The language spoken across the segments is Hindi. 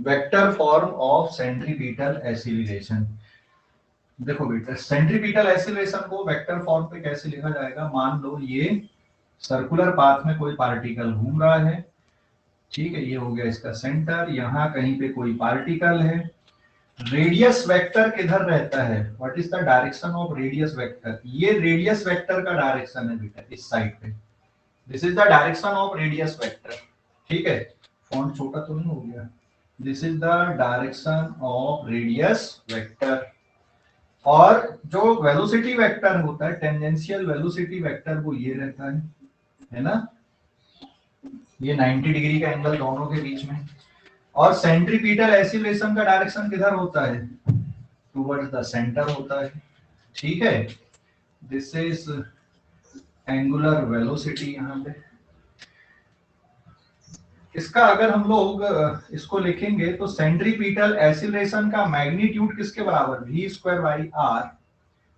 Vector form of centripetal acceleration. देखो बेटा, सेंट्रीपिटल एसिलेशन को वेक्टर फॉर्म पे कैसे लिखा जाएगा। मान लो ये सर्कुलर पाथ में कोई पार्टिकल घूम रहा है, ठीक है, ये हो गया इसका सेंटर, यहाँ कहीं पे कोई पार्टिकल है। रेडियस वेक्टर किधर रहता है, what is the direction of radius vector. ये रेडियस वेक्टर का डायरेक्शन है बेटा, इस साइड पे। This is the direction of radius vector, ठीक है। फॉन्ट छोटा तो नहीं हो गया। This is the direction of radius vector. और जो वेलोसिटी वेक्टर होता है, टेंजेंशियल वेलोसिटी वेक्टर, वो ये रहता है ना, ये 90 डिग्री का एंगल दोनों के बीच में। और सेंट्रीपिटल एसिलेशन का डायरेक्शन किधर होता है, टुवर्ड्स द सेंटर होता है, ठीक है। This is angular velocity. यहाँ पे इसका अगर हम लोग इसको लिखेंगे तो सेंट्रीपिटल एसिलेशन का मैग्नीट्यूड किसके बराबर, v स्क्वायर बाई आर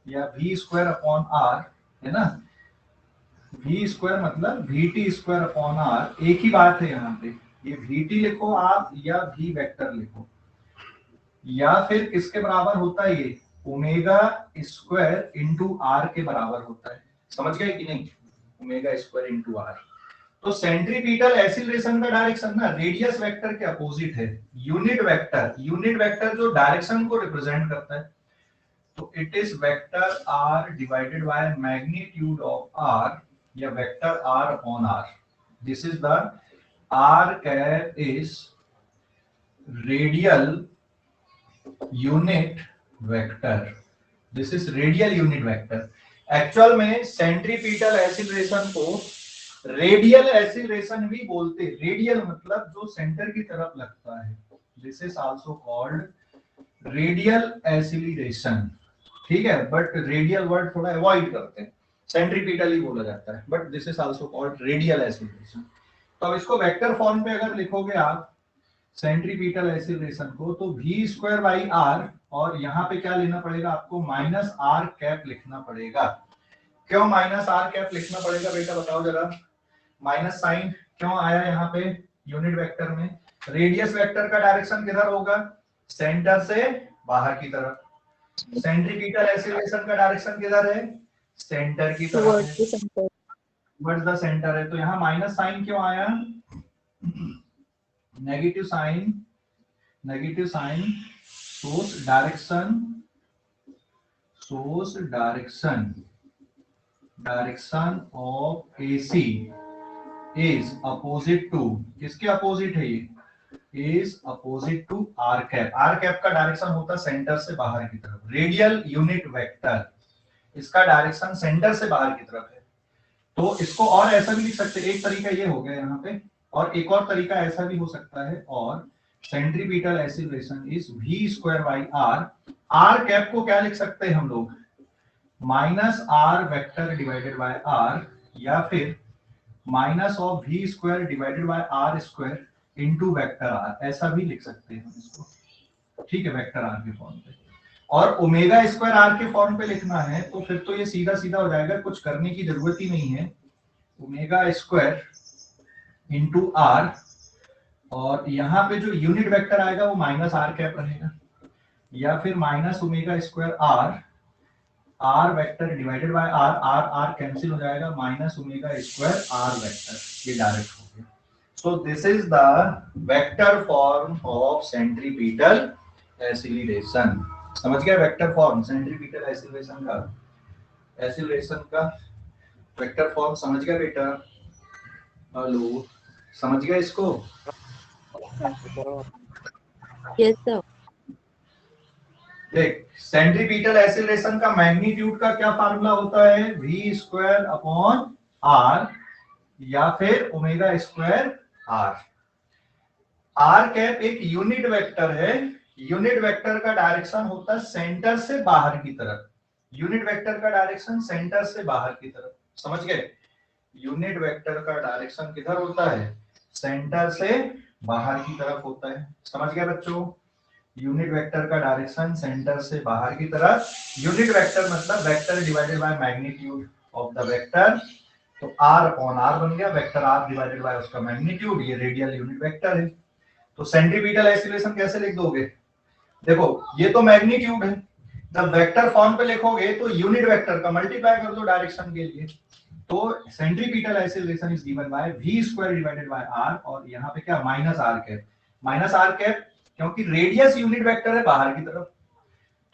या v स्क्वायर अपॉन आर, है ना। v स्क्वायर मतलब vt स्क्वायर अपॉन आर, एक ही बात है यहाँ पे। ये vt लिखो आप या v वेक्टर लिखो, या फिर किसके बराबर होता है ये, ओमेगा स्क्वायर इंटू आर के बराबर होता है। समझ गए कि नहीं, ओमेगा स्क्वायर इंटू आर। तो सेंट्रीपिटल एसिलेशन का डायरेक्शन ना रेडियस वेक्टर के अपोजिट है। यूनिट वेक्टर जो डायरेक्शन को रिप्रेजेंट करता है, तो it is vector are divided by magnitude of are या vector are upon are. This is the are cap is radial unit vector. This is radial unit vector. Actual में सेंट्रीपिटल एसिलेशन को रेडियल एसिलेशन भी बोलते हैं। रेडियल मतलब जो सेंटर की तरफ लगता है। This is also called radial acceleration, ठीक है। बट रेडियल वर्ड थोड़ा अवॉइड करते हैं, सेंट्रीपिटल ही बोला जाता है, but this is also called radial acceleration. तो अब इसको वेक्टर फॉर्म पे अगर लिखोगे आप सेंट्रीपिटल एसिलेशन को, तो v स्क्वायर बाई आर, और यहाँ पे क्या लेना पड़ेगा आपको, माइनस आर कैप लिखना पड़ेगा। क्यों माइनस आर कैप लिखना पड़ेगा बेटा, बताओ जरा। माइनस साइन क्यों आया यहाँ पे यूनिट वेक्टर में। रेडियस वेक्टर का डायरेक्शन किधर होगा, सेंटर से बाहर की तरफ। सेंट्रीपिटल एसिलेशन का डायरेक्शन किधर है, सेंटर की तरफ है, टुवर्ड्स द सेंटर है। तो यहाँ माइनस साइन क्यों आया, negative sign source direction of AC is opposite to, किसके अपोजिट है ये, is opposite to R cap. R cap का डायरेक्शन होता है सेंटर से बाहर की तरफ। रेडियल यूनिट वेक्टर, इसका डायरेक्शन सेंटर से बाहर की तरफ है। तो इसको और ऐसा भी लिख सकते हैं, एक तरीका ये हो गया यहाँ पे, और एक और तरीका ऐसा भी हो सकता है। और centripetal acceleration is v square by R. R cap को क्या लिख सकते हैं हम लोग, minus R vector divided by R, या फिर minus of v square divided by R square into vector R, ऐसा भी लिख सकते हैं हम इसको, ठीक है, वेक्टर आर के फॉर्म पे। और ओमेगा स्क्वायर आर के फॉर्म पे लिखना है तो फिर तो ये सीधा सीधा हो जाएगा, कुछ करने की जरूरत ही नहीं है। ओमेगा स्क्वायर इंटू आर, और यहाँ पे जो यूनिट वेक्टर आएगा वो माइनस आर कैप रहेगा, या फिर minus omega square R vector divided by R cancel हो जाएगा, minus omega square R vector, ये डायरेक्ट हो गया। So this is the vector form of centripetal acceleration. समझ गया वेक्टर फॉर्म सेंट्रीपिटल एसिलेशन का वेक्टर फॉर्म समझ गया बेटा, हेलो, समझ गया इसको। Yes sir. देख, सेंट्रीपिटल एसिलेशन का मैग्नीट्यूड का क्या फार्मूला होता है, v स्क्वायर अपॉन आर या फिर omega square R. R cap एक यूनिट वेक्टर है। यूनिट वेक्टर का डायरेक्शन होता है सेंटर से बाहर की तरफ। यूनिट वेक्टर का डायरेक्शन सेंटर से बाहर की तरफ, समझ गए। यूनिट वेक्टर का डायरेक्शन किधर होता है, सेंटर से बाहर की तरफ होता है। समझ गए बच्चों, यूनिट वेक्टर का डायरेक्शन सेंटर से बाहर की तरफ। यूनिट वेक्टर मतलब vector divided by magnitude of the vector. तो r अपॉन r बन गया, वेक्टर r डिवाइडेड बाय उसका मैग्नीट्यूड, ये रेडियल यूनिट वेक्टर है। तो सेंट्रीपिटल एक्सीलरेशन कैसे लिख दोगे? देखो ये तो मैग्नीट्यूड है, जब वेक्टर फॉर्म पे लिखोगे तो यूनिट वेक्टर का मल्टीप्लाई कर दो डायरेक्शन के लिए। तो centripetal acceleration is given by v square divided by r, और यहाँ पे क्या minus r cap, minus r cap क्योंकि रेडियस यूनिट वेक्टर है बाहर की तरफ,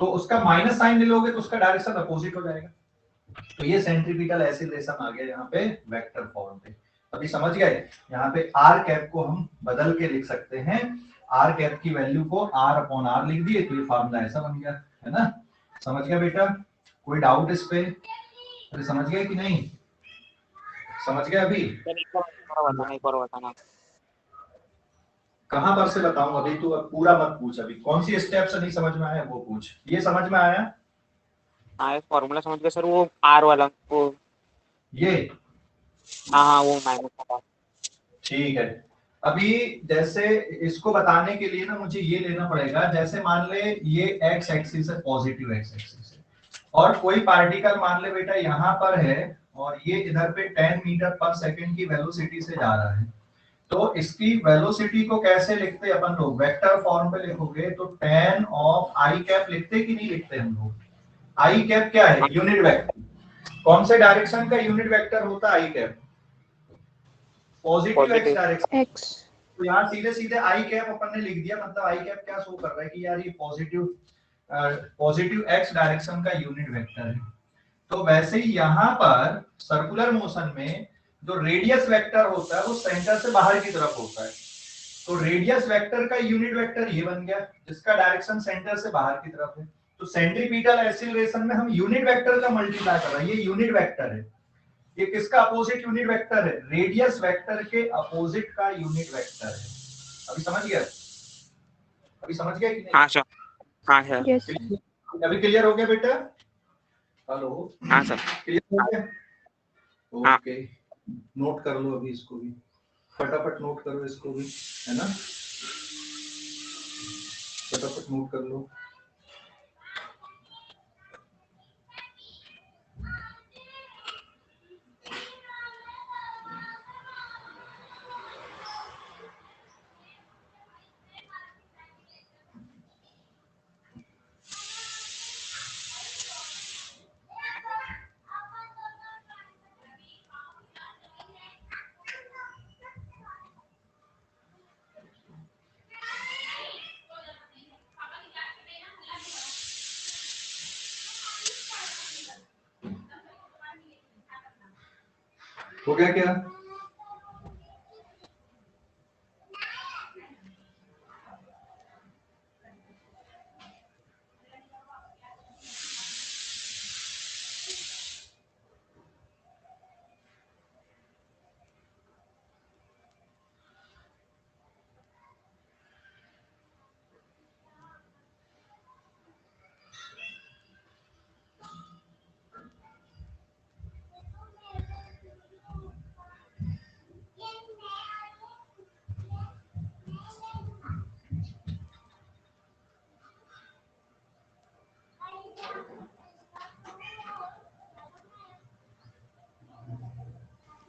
तो उसका माइनस साइन ले लोगे तो उसका डायरेक्शन अपोजिट हो जाएगा। तो ये सेंट्रीपिटल एक्सीलरेशन आ गया यहाँ पे वेक्टर फॉर्म पे। अभी समझ गए? यहाँ पे r कैप को हम बदल के लिख सकते हैं, r कैप की वैल्यू को r अपॉन r लिख दिए, तो ये फार्मूला ऐसा बन गया, है ना? समझ गया बेटा? कोई डाउट इस पे? अरे समझ गए कि नहीं? समझ गए अभी? एक बार बताना। कहां पर से बताऊं? अभी तू अब पूरा मत पूछ, अभी कौन सी स्टेप से नहीं समझ में आया वो पूछ। ये समझ में आया? हाँ फॉर्मूला समझ गया सर, वो आर वाला वो। ये हाँ वो माइनस का। ठीक है। अभी जैसे इसको बताने के लिए ना मुझे ये लेना पड़ेगा, जैसे मान ले ये एक्स एक्सिस है, पॉजिटिव एक्स एक्सिस है, और कोई पार्टिकल मान ले बेटा यहाँ पर है, और ये इधर पे 10 मीटर पर सेकंड की वेलोसिटी से जा रहा है। तो इसकी वेलोसिटी को कैसे लिखते अपन लोग? वेक्टर फॉर्म पे लिखोगे तो tan ऑफ आई कैप लिखते कि नहीं लिखते हम लोग? आई कैप क्या है? Unit vector. कौन से डायरेक्शन का यूनिट वेक्टर होता है i cap? Positive x direction. X. तो यहाँ सीधे सीधे आई कैप अपन ने लिख दिया, मतलब आई कैप क्या शो कर रहा है कि यार ये पॉजिटिव एक्स डायरेक्शन का यूनिट वेक्टर है। तो वैसे ही यहाँ पर सर्कुलर मोशन में जो रेडियस वेक्टर होता है वो सेंटर से बाहर की तरफ होता है। तो रेडियस वेक्टर का यूनिट वेक्टर ये बन गया, जिसका डायरेक्शन सेंटर से बाहर की तरफ है। तो सेंट्रीपिटल एक्सीलरेशन में हम यूनिट वेक्टर का मल्टीप्लाई कर रहे हैं, ये यूनिट वेक्टर है। ये किसका अपोजिट यूनिट वेक्टर है? रेडियस वेक्टर के अपोजिट का यूनिट वेक्टर है। अभी समझ गया? अभी समझ गया कि नहीं? हाँ सर। हाँ सर। यस। अभी क्लियर हो गया बेटा? हेलो? हाँ सर। क्लियर हो गया? हाँ। ओके, नोट कर लो अभी इसको भी, फटाफट नोट करो इसको भी, है ना? फटाफट नोट कर लो। हो गया क्या?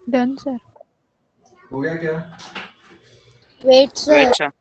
Done sir. हो गया क्या? Wait sir. अच्छा।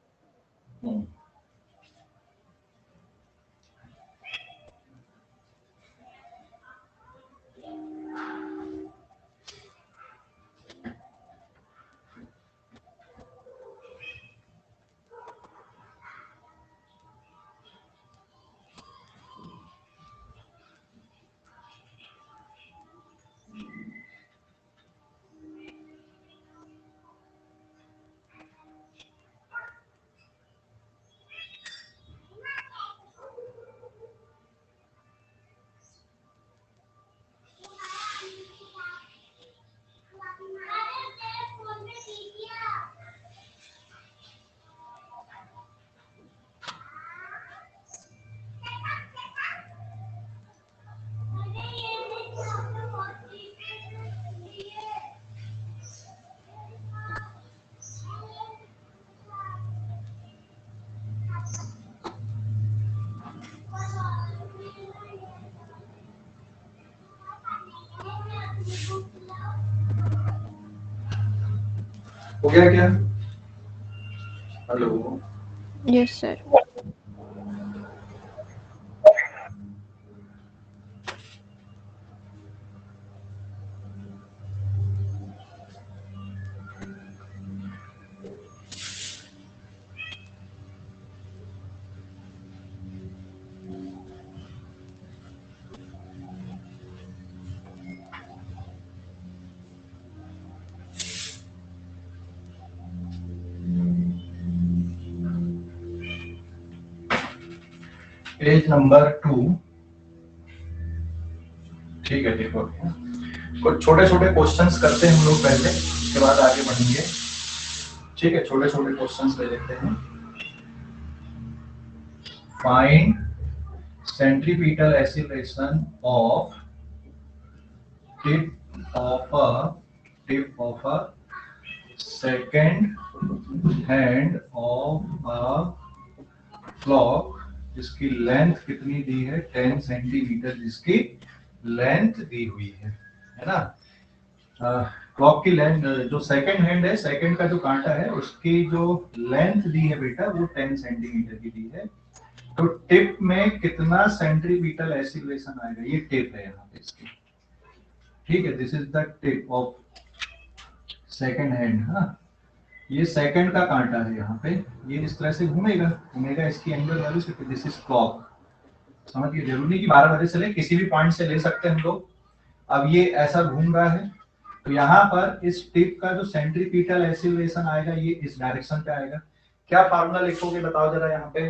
हो गया क्या? Hello? Yes, sir. Page number 2। ठीक है, देखो कुछ छोटे छोटे क्वेश्चंस करते हैं हम लोग पहले, उसके बाद आगे बढ़ेंगे। ठीक है, छोटे छोटे क्वेश्चंस ले लेते हैं। Find centripetal acceleration of tip of a second hand of a clock जिसकी लेंथ कितनी दी है, 10 सेंटीमीटर जिसकी लेंथ दी हुई है ना। क्लॉक की लेंथ जो सेकंड हैंड है, सेकंड का जो कांटा है, उसकी जो लेंथ दी है बेटा वो 10 सेंटीमीटर की दी है। तो टिप में कितना सेंट्रीपिटल एक्सीलरेशन आएगा, ये टिप है यहाँ पे इसकी। ठीक है, this is the tip of second hand. हाँ, ये सेकंड का कांटा है यहाँ पे, ये इस तरह से घूमेगा इसकी angle velocity. This is clock. समझिए, जरूरी नहीं कि 12 बजे से ले, किसी भी पॉइंट से ले सकते हैं हम लोग। अब ये ऐसा घूम रहा है, तो यहाँ पर इस टिप का जो सेंट्रीपिटल एक्सीलरेशन आएगा ये इस डायरेक्शन पे आएगा। क्या फार्मूला लिखोगे बताओ जरा। यहाँ पे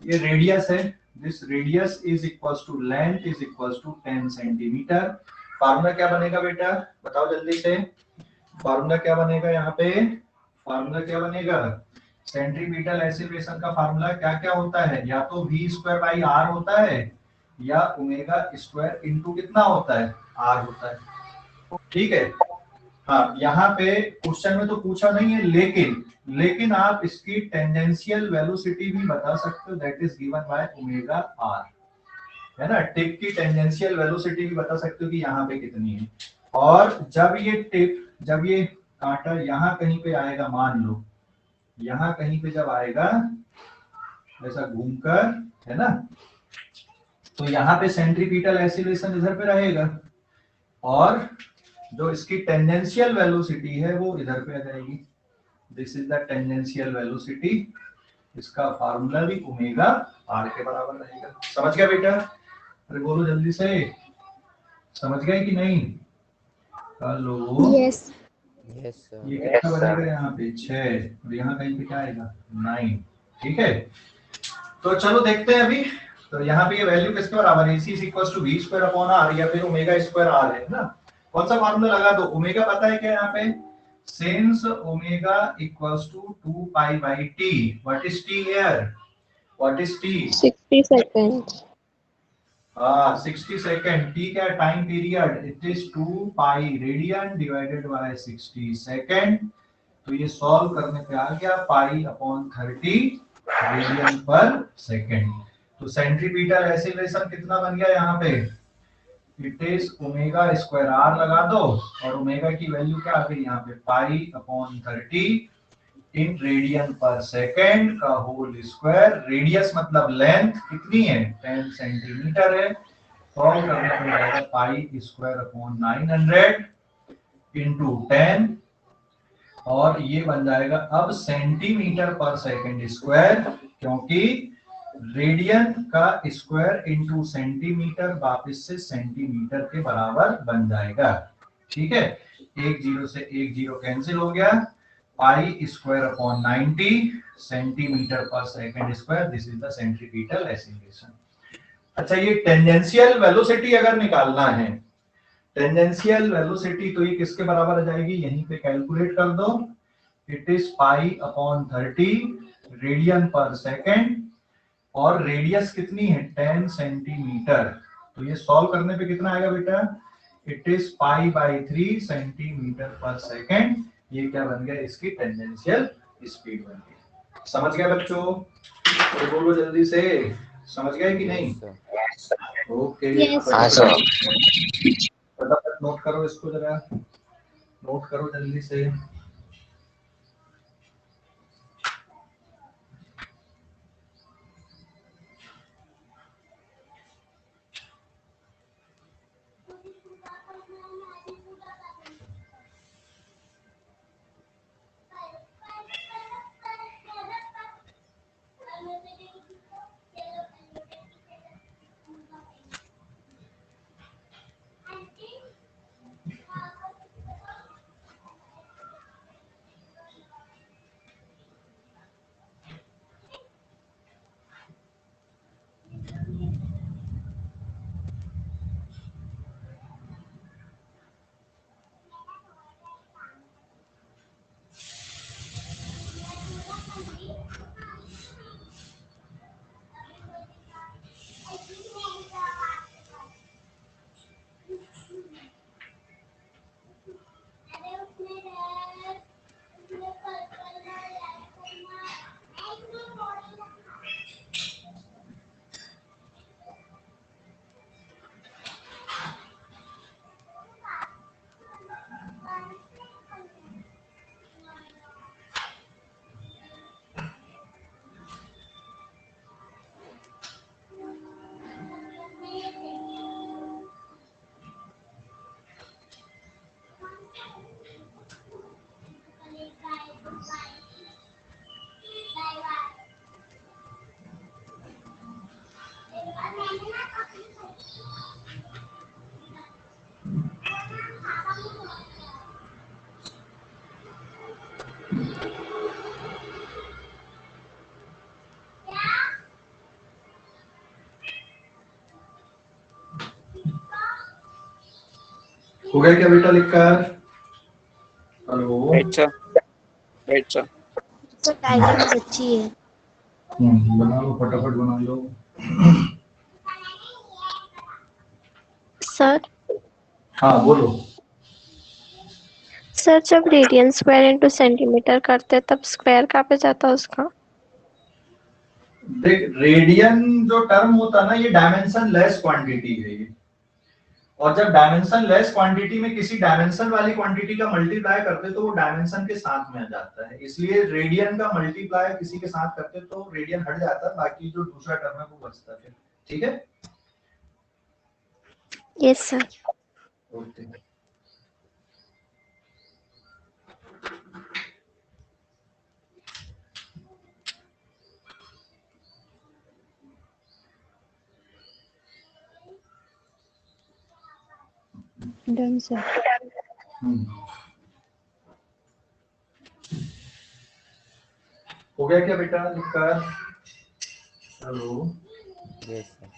ये रेडियस है, this radius is equals to length is equals to 10 centimetre. Formula क्या बनेगा बेटा, बताओ जल्दी से। फार्मूला क्या बनेगा यहाँ पे, फार्मूला क्या बनेगा। सेंट्रीपिटल एक्सीलरेशन का फार्मूला क्या क्या होता है, या तो v स्क्वायर बाई r होता है, या ओमेगा स्क्वायर इनटू कितना होता है, r होता है। ठीक है, हाँ यहाँ पे क्वेश्चन में तो पूछा नहीं है, लेकिन आप इसकी टेंजेंशियल वेलोसिटी भी बता सकते हो, that is given by omega r, है ना। टिप की टेंजेंशियल वेलोसिटी भी बता सकते हो कि यहाँ पे कितनी है। और जब ये कांटा यहाँ कहीं पे आएगा, मान लो यहाँ कहीं पे जब आएगा ऐसा घूमकर, है ना, तो यहाँ पे सेंट्रीपिटल एक्सीलरेशन इधर पे रहेगा, और जो इसकी टेंजेंशियल वेलोसिटी है वो इधर पे आ जाएगी। This is the tangential velocity. इसका फार्मूला भी ओमेगा r के बराबर रहेगा। समझ गया बेटा? अरे बोलो जल्दी से, समझ गए कि नहीं? Hello, Yes. ये कितना बनेगा यहाँ पे 6, और यहाँ कहीं पे क्या आएगा 9। ठीक है, तो चलो देखते हैं अभी। तो यहाँ पे ये वैल्यू किसके बराबर है, c v square upon r, या फिर ओमेगा स्क्वायर r है ना। कौन सा फार्मूला लगा दो, ओमेगा पता है क्या यहाँ पे, since omega equals to 2 pi by t, what is t here, what is t, 60 seconds. 60 second. t क्या time period, it is 2 pi radian divided by 60 second. तो ये सॉल्व करने पे आ गया pi upon 30 radian per second. तो सेंट्रीपिटल एक्सीलरेशन कितना बन गया यहाँ पे, it is omega square r लगा दो, और ओमेगा की वैल्यू क्या आ गई यहाँ पे, पाई upon 30 in radian per second का होल स्क्वायर। रेडियस मतलब लेंथ कितनी है, 10 सेंटीमीटर है। सॉल्व करने पे जाएगा पाई स्क्वायर अपॉन 900 इंटू 10, और ये बन जाएगा अब सेंटीमीटर पर सेकंड स्क्वायर, क्योंकि रेडियन का स्क्वायर इंटू सेंटीमीटर वापस से सेंटीमीटर के बराबर बन जाएगा। ठीक है, एक जीरो से एक जीरो कैंसिल हो गया, pi square upon 90 centimetre per second square. This is the centripetal acceleration. अच्छा, ये टेंजेंशियल वेलोसिटी अगर निकालना है, टेंजेंशियल वेलोसिटी, तो ये किसके बराबर आ जाएगी, यहीं पे कैलकुलेट कर दो। It is pi upon 30 radian per second, और रेडियस कितनी है 10 सेंटीमीटर। तो ये सॉल्व करने पे कितना आएगा बेटा, it is pi by 3 centimetre per second. ये क्या बन गया, इसकी टेंजेंशियल स्पीड बन गई। समझ गए बच्चों? तो बोलो जल्दी से, समझ गए कि नहीं? ओके, फटाफट नोट करो इसको, जरा नोट करो जल्दी से। हो गया क्या बेटा लिखकर? Hello, wait sir sir diagrams अच्छी है। बना लो, फटाफट बना लो। सर हाँ बोलो। सर जब रेडियन स्क्वायर इनटू सेंटीमीटर करते तब स्क्वायर कहाँ पे जाता उसका? देख, रेडियन जो टर्म होता है ना, ये डायमेंशन लेस क्वांटिटी है ये। और जब डायमेंशन लेस क्वांटिटी में किसी डायमेंशन वाली क्वांटिटी का मल्टीप्लाई करते तो वो डायमेंशन के साथ में आ जाता है, इसलिए रेडियन का मल्टीप्लाई किसी के साथ करते तो रेडियन हट जाता है, बाकी जो दूसरा टर्म है वो बचता है। ठीक है, yes sir. Okay. Done sir. हो गया क्या बेटा लिखकर? Hello, yes sir.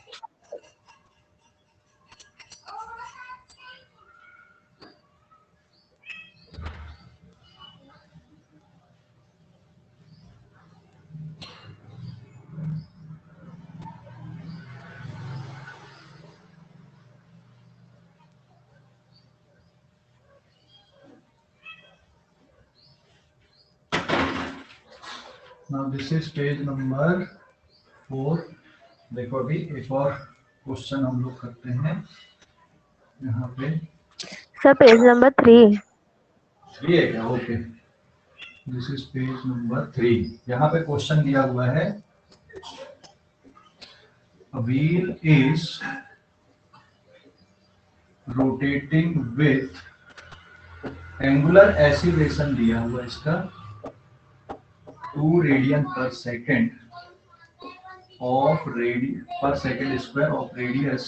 now this is page number 4। देखो अभी एक और क्वेश्चन हम लोग करते हैं यहाँ पे। Sir page number 3। 3 है क्या? Okay, this is page number 3। यहाँ पे क्वेश्चन दिया हुआ है, a wheel is rotating with angular acceleration दिया हुआ इसका 2 रेडियन पर second per second square of radius.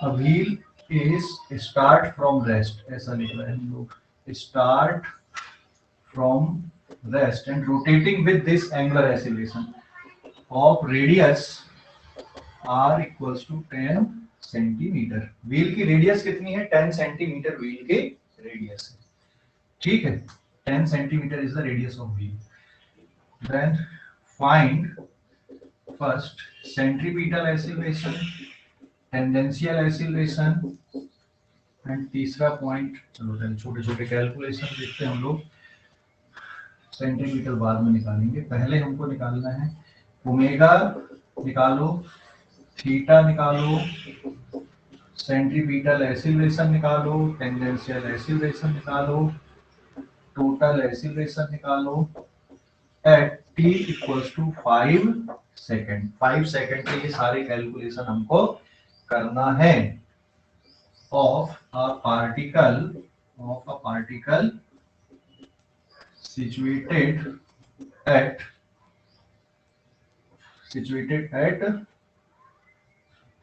A wheel is start from rest, ऐसा लिख रहे हैं हम लोग, start from rest and rotating with this angular acceleration of radius r equals to 10 centimetre. Wheel की रेडियस कितनी है? 10 सेंटीमीटर व्हील की रेडियस है। ठीक है, 10 centimetre is the radius of wheel. Then find first centripetal acceleration, tangential acceleration and तीसरा पॉइंट, चलो छोटे छोटे कैलकुलेशन देखते हैं हम लोग। सेंटीमीटर बाद में निकालेंगे, पहले हमको निकालना है ओमेगा निकालो, थीटा निकालो, सेंट्रीपिटल एक्सीलरेशन निकालो, टेंजेंशियल एक्सीलरेशन निकालो, टोटल एक्सीलरेशन निकालो at t equals to 5 second. 5 second के ये सारे कैलकुलेशन हमको करना है of a particle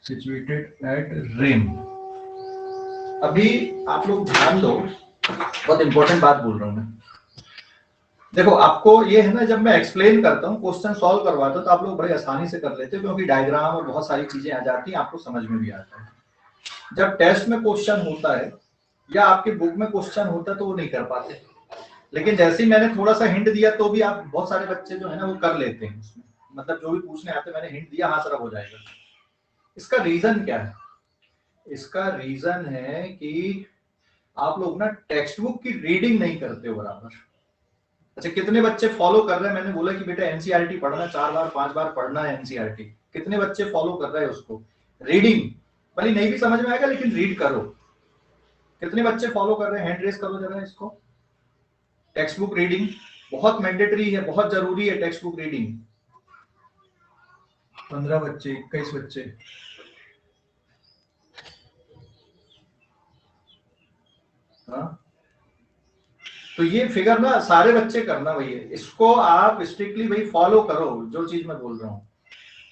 situated at rim। अभी आप लोग ध्यान दो, बहुत इंपॉर्टेंट बात बोल रहा हूं मैं। देखो आपको ये है ना, जब मैं एक्सप्लेन करता हूँ, क्वेश्चन सॉल्व करवाता हूँ, तो आप लोग बड़े आसानी से कर लेते हो क्योंकि डायग्राम और बहुत सारी चीजें आ जाती हैं, आपको समझ में भी आता है। जब टेस्ट में क्वेश्चन होता है या आपके बुक में क्वेश्चन होता है तो वो नहीं कर पाते, लेकिन जैसे ही मैंने थोड़ा सा हिंट दिया तो भी आप बहुत सारे बच्चे जो है ना वो कर लेते हैं उसमें, मतलब जो भी पूछने आते मैंने हिंट दिया, हाँ सर हो जाएगा। इसका रीजन क्या है? इसका रीजन है कि आप लोग ना टेक्स्ट बुक की रीडिंग नहीं करते हो बराबर। अच्छा, कितने बच्चे फॉलो कर रहे हैं? मैंने बोला कि बेटा एनसीईआरटी पढ़ना 4 बार 5 बार पढ़ना है एनसीईआरटी, कितने बच्चे फॉलो कर रहे हैं उसको? रीडिंग भले नहीं भी समझ में आएगा लेकिन रीड करो। कितने बच्चे फॉलो कर रहे हैं? हैंड रेस करो जरा इसको। टेक्स्ट बुक रीडिंग बहुत मैंडेटरी है, बहुत जरूरी है टेक्स्ट बुक रीडिंग। 15 बच्चे, 21 बच्चे। हाँ, तो ये फिगर ना सारे बच्चे करना भैया, इसको आप स्ट्रिक्टली भाई फॉलो करो जो चीज मैं बोल रहा हूँ।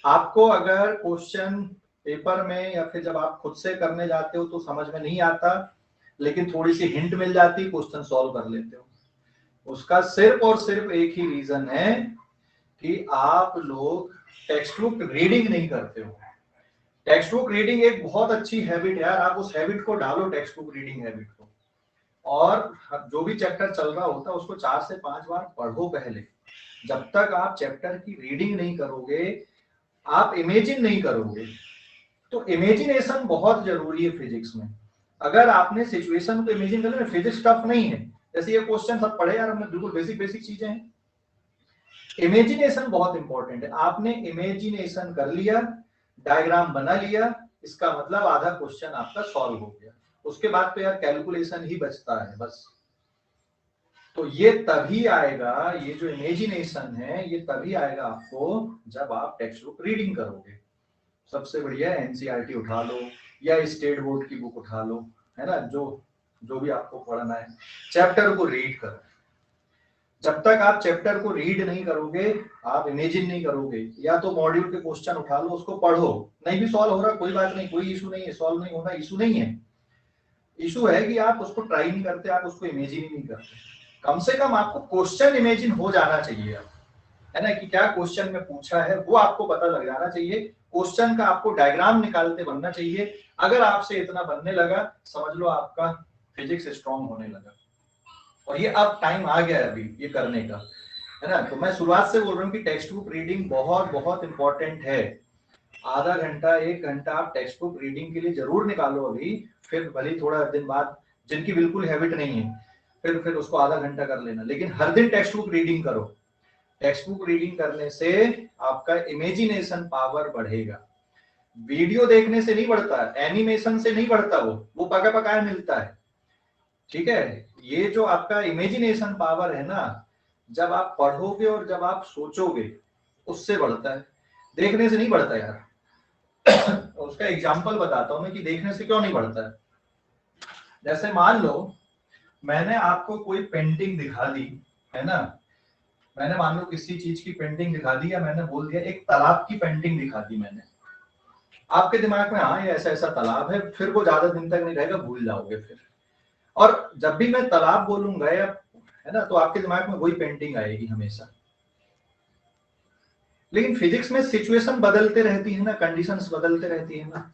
आपको अगर क्वेश्चन पेपर में या फिर जब आप खुद से करने जाते हो तो समझ में नहीं आता, लेकिन थोड़ी सी हिंट मिल जाती, क्वेश्चन सॉल्व कर लेते हो। उसका सिर्फ और सिर्फ एक ही रीजन है कि आप लोग टेक्स्ट बुक रीडिंग नहीं करते हो। टेक्स्ट बुक रीडिंग एक बहुत अच्छी हैबिट है यार, आप उस हैबिट को डालो, टेक्स्ट बुक रीडिंग हैबिट को, और जो भी चैप्टर चल रहा होता है उसको 4 से 5 बार पढ़ो पहले। जब तक आप चैप्टर की रीडिंग नहीं करोगे, आप इमेजिन नहीं करोगे। तो इमेजिनेशन बहुत जरूरी है फिजिक्स में। अगर आपने सिचुएशन को इमेजिन कर लिया, फिजिक्स टफ नहीं है, जैसे ये क्वेश्चन सब पढ़े यार हमने, बिल्कुल बेसिक बेसिक चीजें हैं। इमेजिनेशन बहुत इंपॉर्टेंट है। आपने इमेजिनेशन कर लिया, डायग्राम बना लिया, इसका मतलब आधा क्वेश्चन आपका सॉल्व हो गया। उसके बाद तो यार कैलकुलेशन ही बचता है बस। तो ये तभी आएगा, ये जो इमेजिनेशन है ये तभी आएगा आपको जब आप टेक्स्ट बुक रीडिंग करोगे। सबसे बढ़िया एनसीईआरटी उठा लो या स्टेट बोर्ड की बुक उठा लो, है ना, जो भी आपको पढ़ना है, चैप्टर को रीड करो। जब तक आप चैप्टर को रीड नहीं करोगे, आप इमेजिन नहीं करोगे, या तो मॉड्यूल के क्वेश्चन उठा लो उसको पढ़ो, नहीं भी सॉल्व हो रहा कोई बात नहीं, कोई इशू नहीं है, सॉल्व नहीं होना इशू नहीं है। इशू है कि आप उसको ट्राई नहीं करते, आप उसको इमेजिन ही नहीं करते। कम से कम आपको क्वेश्चन इमेजिन हो जाना चाहिए, है ना, कि क्या क्वेश्चन में पूछा है वो आपको पता लग जाना चाहिए। क्वेश्चन का आपको डायग्राम निकालते बनना चाहिए। अगर आपसे इतना बनने लगा, समझ लो आपका फिजिक्स स्ट्रांग होने लगा। और ये अब टाइम आ गया है अभी ये करने का, है ना। तो मैं शुरुआत से बोल रहा हूँ कि टेक्स्ट बुक रीडिंग बहुत बहुत इंपॉर्टेंट है। आधा घंटा 1 घंटा आप टेक्स्ट बुक रीडिंग के लिए जरूर निकालो अभी, फिर भले थोड़ा दिन बाद, जिनकी बिल्कुल हैबिट नहीं है फिर उसको आधा घंटा कर लेना, लेकिन हर दिन टेक्स्ट बुक रीडिंग करो। टेक्स्ट बुक रीडिंग करने से आपका इमेजिनेशन पावर बढ़ेगा। वीडियो देखने से नहीं बढ़ता, एनिमेशन से नहीं बढ़ता, वो पका पकाया मिलता है, ठीक है। ये जो आपका इमेजिनेशन पावर है ना, जब आप पढ़ोगे और जब आप सोचोगे उससे बढ़ता है, देखने से नहीं बढ़ता यार। उसका एग्जांपल बताता हूं मैं कि देखने से क्यों नहीं बढ़ता है। जैसे मान लो मैंने आपको कोई पेंटिंग दिखा दी, है ना, मैंने मान लो किसी चीज की पेंटिंग दिखा दी, या मैंने बोल दिया एक तालाब की पेंटिंग दिखा दी मैंने, आपके दिमाग में हाँ ये ऐसा ऐसा तालाब है, फिर वो ज्यादा दिन तक नहीं रहेगा, भूल जाओगे फिर। और जब भी मैं तालाब बोलूंगा या, है ना, तो आपके दिमाग में वही पेंटिंग आएगी हमेशा। लेकिन फिजिक्स में सिचुएशन बदलते रहती है ना, कंडीशंस बदलते रहती है ना,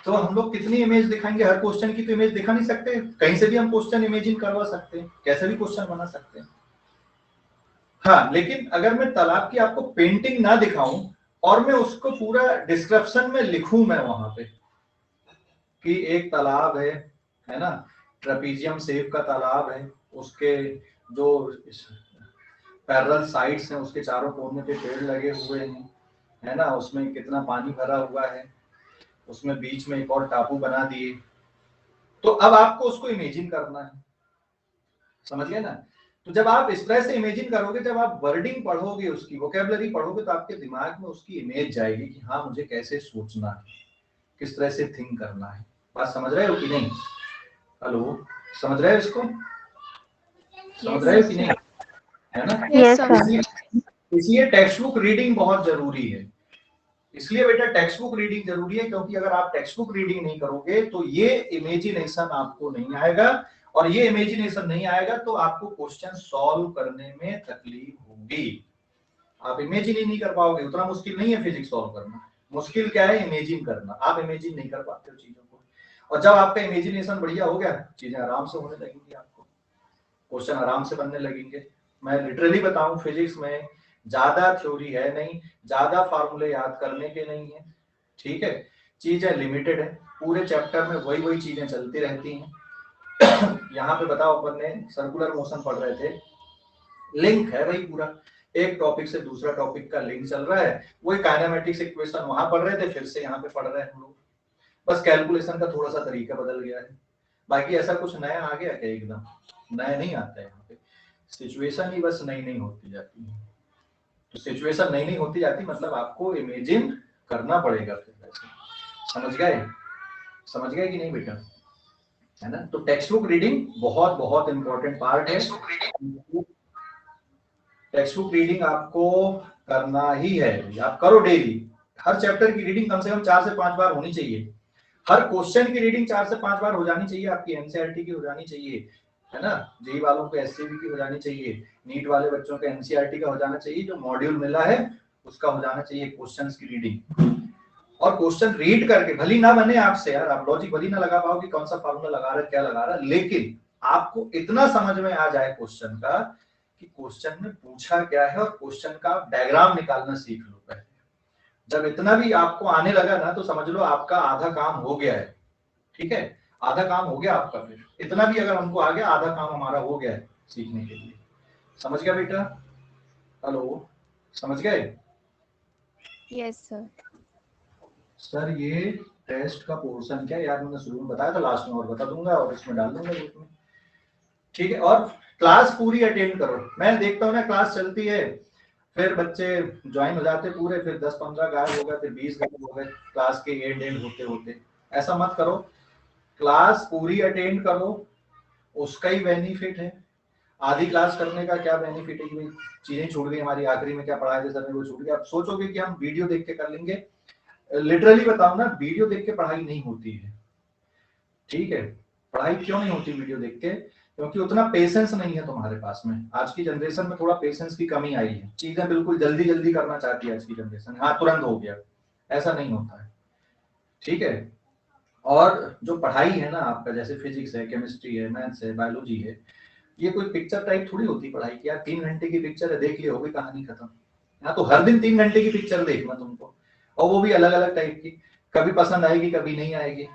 तो हम लोग कितनी इमेज दिखाएंगे, हर क्वेश्चन की तो इमेज दिखा नहीं सकते, कहीं से भी हम क्वेश्चन इमेजिन करवा सकते हैं, कैसे भी क्वेश्चन बना सकते हैं। हाँ, लेकिन अगर मैं तालाब की आपको पेंटिंग ना दिखाऊं और मैं उसको पूरा डिस्क्रिप्शन में लिखूं मैं वहां पे कि एक तालाब है ना, ट्रेपीजियम शेप का तालाब है, उसके जो पैरेलल साइड्स हैं उसके चारों कोने पे पेड़ लगे हुए हैं, है ना, उसमें कितना पानी भरा हुआ है, उसमें बीच में एक और टापू बना दिए, तो अब आपको उसको इमेजिन करना है, समझ गए ना। तो जब आप इस तरह से इमेजिन करोगे, जब आप वर्डिंग पढ़ोगे, उसकी वोकैबुलरी पढ़ोगे, तो आपके दिमाग में उसकी इमेज जाएगी कि हाँ मुझे कैसे सोचना है, किस तरह से थिंक करना है। बात समझ रहे हो कि नहीं? हेलो, समझ रहे हो इसको? समझ रहे हो कि नहीं, है ना? Yes, sir. इसलिए टेक्स्ट बुक रीडिंग बहुत जरूरी है। इसलिए बेटा टेक्स्ट बुक रीडिंग जरूरी है, क्योंकि अगर आप टेक्स्ट बुक रीडिंग नहीं करोगे तो ये इमेजिनेशन आपको नहीं आएगा, और ये इमेजिनेशन नहीं आएगा तो आपको क्वेश्चन सॉल्व करने में तकलीफ होगी। आप इमेजिन ही नहीं कर पाओगे, उतना मुश्किल नहीं है फिजिक्स सॉल्व करना। मुश्किल क्या है? इमेजिन करना। आप इमेजिन नहीं कर पाते हो चीजों को, और जब आपका इमेजिनेशन बढ़िया हो गया, चीजें आराम से होने लगेंगी, आपको क्वेश्चन आराम से बनने लगेंगे। मैं लिटरली बताऊं, फिजिक्स में ज्यादा थ्योरी है नहीं, ज्यादा फार्मूले याद करने के नहीं है, ठीक है, चीजें लिमिटेड है, पूरे चैप्टर में वही वही चीजें चलती रहती हैं। यहाँ पे बताओ, अपन ने सर्कुलर मोशन पढ़ रहे थे, लिंक है वही पूरा, एक टॉपिक से दूसरा टॉपिक का लिंक चल रहा है, वही काइनेमेटिक्स इक्वेशन वहां पढ़ रहे थे, फिर से यहाँ पे पढ़ रहे हैं हम लोग, बस कैलकुलेशन का थोड़ा सा तरीका बदल गया है। बाकी ऐसा कुछ नया आ गया क्या? एकदम नया नहीं आता है यहाँ पे, सिचुएशन ही बस नई नई होती जाती है। तो सिचुएशन नई नई होती जाती मतलब आपको इमेजिन करना पड़ेगा फिर वैसे। समझ गए? समझ गए कि नहीं बेटा? है ना। तो टेक्स्ट बुक रीडिंग बहुत बहुत इंपॉर्टेंट पार्ट है। टेक्स्ट बुक रीडिंग आपको करना ही है, आप करो डेली। हर चैप्टर की रीडिंग कम से कम 4 से 5 बार होनी चाहिए। हर क्वेश्चन की रीडिंग 4 से 5 बार हो जानी चाहिए, आपकी एनसीईआरटी की हो जानी चाहिए, है ना, जेई वालों को एससीबी की हो जानी चाहिए, नीट वाले बच्चों का एनसीईआरटी का हो जाना चाहिए, जो मॉड्यूल मिला है उसका हो जाना चाहिए क्वेश्चंस की रीडिंग। और क्वेश्चन रीड करके, भली ना बने आपसे यार, आप लॉजिक भली ना लगा पाओ कि कौन सा फार्मूला लगा रहा है क्या लगा रहा है, लेकिन आपको इतना समझ में आ जाए क्वेश्चन का कि क्वेश्चन में पूछा क्या है और क्वेश्चन का डायग्राम निकालना सीख लो पहले। जब इतना भी आपको आने लगा ना तो समझ लो आपका आधा काम हो गया है। ठीक है, आधा काम हो गया आपका। फिर इतना भी अगर हमको आ गया, आधा काम हमारा हो गया है सीखने के लिए। समझ गया बेटा? हेलो, समझ गए? Yes sir. सर ये टेस्ट का पोर्शन क्या है यार, मैंने शुरू में बताया था, लास्ट में और बता दूंगा और इसमें डाल दूंगा ग्रुप में। ठीक है, और क्लास पूरी अटेंड करो। मैं देखता हूँ ना क्लास चलती है, फिर बच्चे ज्वाइन हो जाते पूरे, फिर 10-15 गायब हो गए, फिर 20 गायब हो गए क्लास के एंड होते होते। ऐसा मत करो, क्लास पूरी अटेंड करो, उसका ही बेनिफिट है। आधी क्लास करने का क्या बेनिफिट है कि चीजें छूट गई हमारी, आखिरी में क्या पढ़ाए थे सर ने वो छूट गया। आप सोचोगे कि हम वीडियो देख के कर लेंगे, लिटरली बताओ ना, वीडियो देख के पढ़ाई नहीं होती है। ठीक है, पढ़ाई क्यों नहीं होती वीडियो देख के? क्योंकि उतना पेशेंस नहीं है तुम्हारे पास में। आज की जनरेशन में थोड़ा पेशेंस की कमी आई है, चीजें बिल्कुल जल्दी जल्दी करना चाहती है आज की जनरेशन। हाँ तुरंत हो गया, ऐसा नहीं होता है। ठीक है, और जो पढ़ाई है ना आपका, जैसे फिजिक्स है, केमिस्ट्री है, मैथ्स है, बायोलॉजी है, ये कोई पिक्चर टाइप थोड़ी होती पढ़ाई की यार। 3 घंटे की पिक्चर है, देख लिया हो गई, कहानी खत्म। यहाँ तो हर दिन 3 घंटे की पिक्चर देखना तुमको, और वो भी अलग अलग टाइप की। कभी पसंद आएगी कभी नहीं आएगी।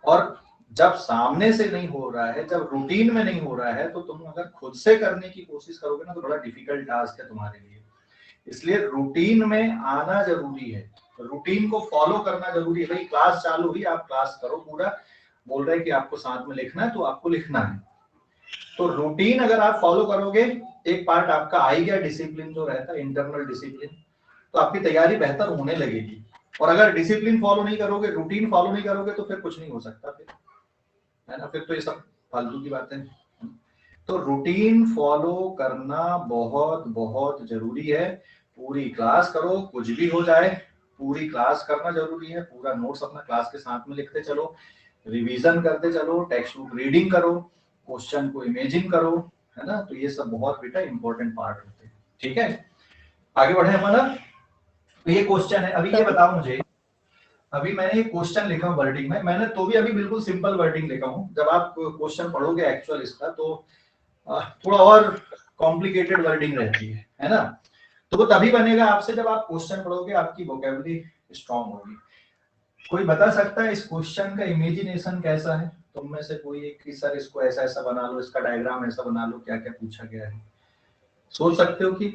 और जब सामने से नहीं हो रहा है, जब रूटीन में नहीं हो रहा है, तो तुम अगर खुद से करने की कोशिश करोगे ना तो बड़ा डिफिकल्ट टास्क है तुम्हारे लिए। इसलिए रूटीन में आना जरूरी है, रूटीन को फॉलो करना जरूरी है। भाई क्लास चालू हुई, आप क्लास करो पूरा, बोल रहे हैं कि आपको साथ में लिखना है तो आपको लिखना है। तो रूटीन अगर आप फॉलो करोगे, एक पार्ट आपका आ ही गया, डिसिप्लिन जो रहता है, इंटरनल डिसिप्लिन, तो आपकी तैयारी बेहतर होने लगेगी। और अगर डिसिप्लिन फॉलो नहीं करोगे, रूटीन फॉलो नहीं करोगे, तो फिर कुछ नहीं हो सकता फिर, है ना? फिर तो ये सब फालतू की बातें। तो रूटीन फॉलो करना बहुत बहुत जरूरी है। पूरी क्लास करो, कुछ भी हो जाए पूरी क्लास करना जरूरी है। पूरा नोट्स अपना क्लास के साथ में लिखते चलो, रिवीजन करते चलो, टेक्स्ट बुक रीडिंग करो, क्वेश्चन को इमेजिन करो, है ना? तो ये सब बहुत बेटा इंपॉर्टेंट पार्ट होते हैं। ठीक है, आगे बढ़े हमारा। तो ये क्वेश्चन है, अभी ये बताओ मुझे, अभी मैंने एक क्वेश्चन लिखा वर्डिंग में, मैंने तो भी अभी बिल्कुल सिंपल वर्डिंग लिखा हूँ। जब आप क्वेश्चन पढ़ोगे एक्चुअल इसका, तो थोड़ा और कॉम्प्लिकेटेड वर्डिंग रहती है ना? तो वो तभी बनेगा आपसे जब आप क्वेश्चन पढ़ोगे, आपकी वोकेबुलरी स्ट्रांग होगी। कोई बता सकता है इस क्वेश्चन का इमेजिनेशन कैसा है? तुम में से कोई एक कि सर इसको ऐसा ऐसा बना लो, इसका डायग्राम ऐसा बना लो, क्या क्या पूछा गया है? सोच सकते हो कि?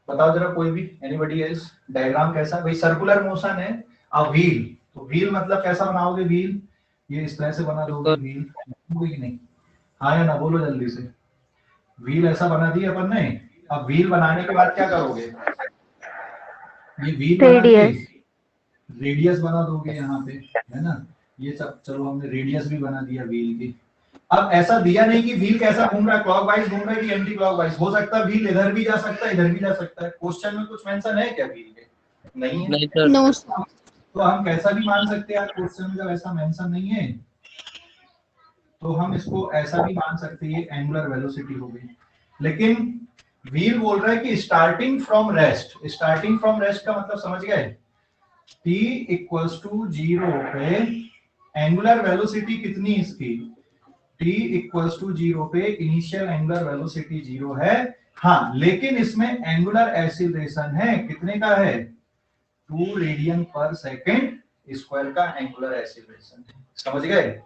बताओ जरा कोई भी, एनीबॉडी एल्स? डायग्राम कैसा है भाई? सर्कुलर मोशन है, अ व्हील, तो व्हील मतलब कैसा बनाओगे व्हील? ये इस तरह से बना दोगे व्हील, कि नहीं? हाँ या ना, बोलो जल्दी से। व्हील ऐसा बना दिया अपन ने। अब व्हील बनाने के बाद क्या करोगे? ये व्हील बना दिए, रेडियस बना दोगे यहाँ पे, है ना? ये सब चलो हमने रेडियस भी बना दिया व्हील की। अब ऐसा दिया नहीं कि व्हील कैसा घूम रहा है, क्लॉकवाइज घूम रहा है कि एंटी क्लॉकवाइज। हो सकता है व्हील इधर भी जा सकता है इधर भी जा सकता है। क्वेश्चन में कुछ मेंशन है क्या व्हील के? नहीं है। नो। तो हम कैसा भी मान सकते हैं, क्वेश्चन में जब ऐसा मेंशन नहीं है तो हम इसको ऐसा भी मान सकते हैं, एंगुलर वेलोसिटी हो गई। लेकिन व्हील बोल रहा है कि starting from rest. Starting from rest का मतलब समझ गए? t इक्वल्स टू 0 पे एंगुलर वेलोसिटी कितनी इसकी? t इक्वल्स टू 0 पे इनिशियल एंगुलर वेलोसिटी 0 है। हाँ, लेकिन इसमें एंगुलर एक्सीलरेशन है, कितने का है? 2 रेडियन पर सेकेंड स्क्वायर का एंगुलर एक्सीलरेशन है। समझ गए?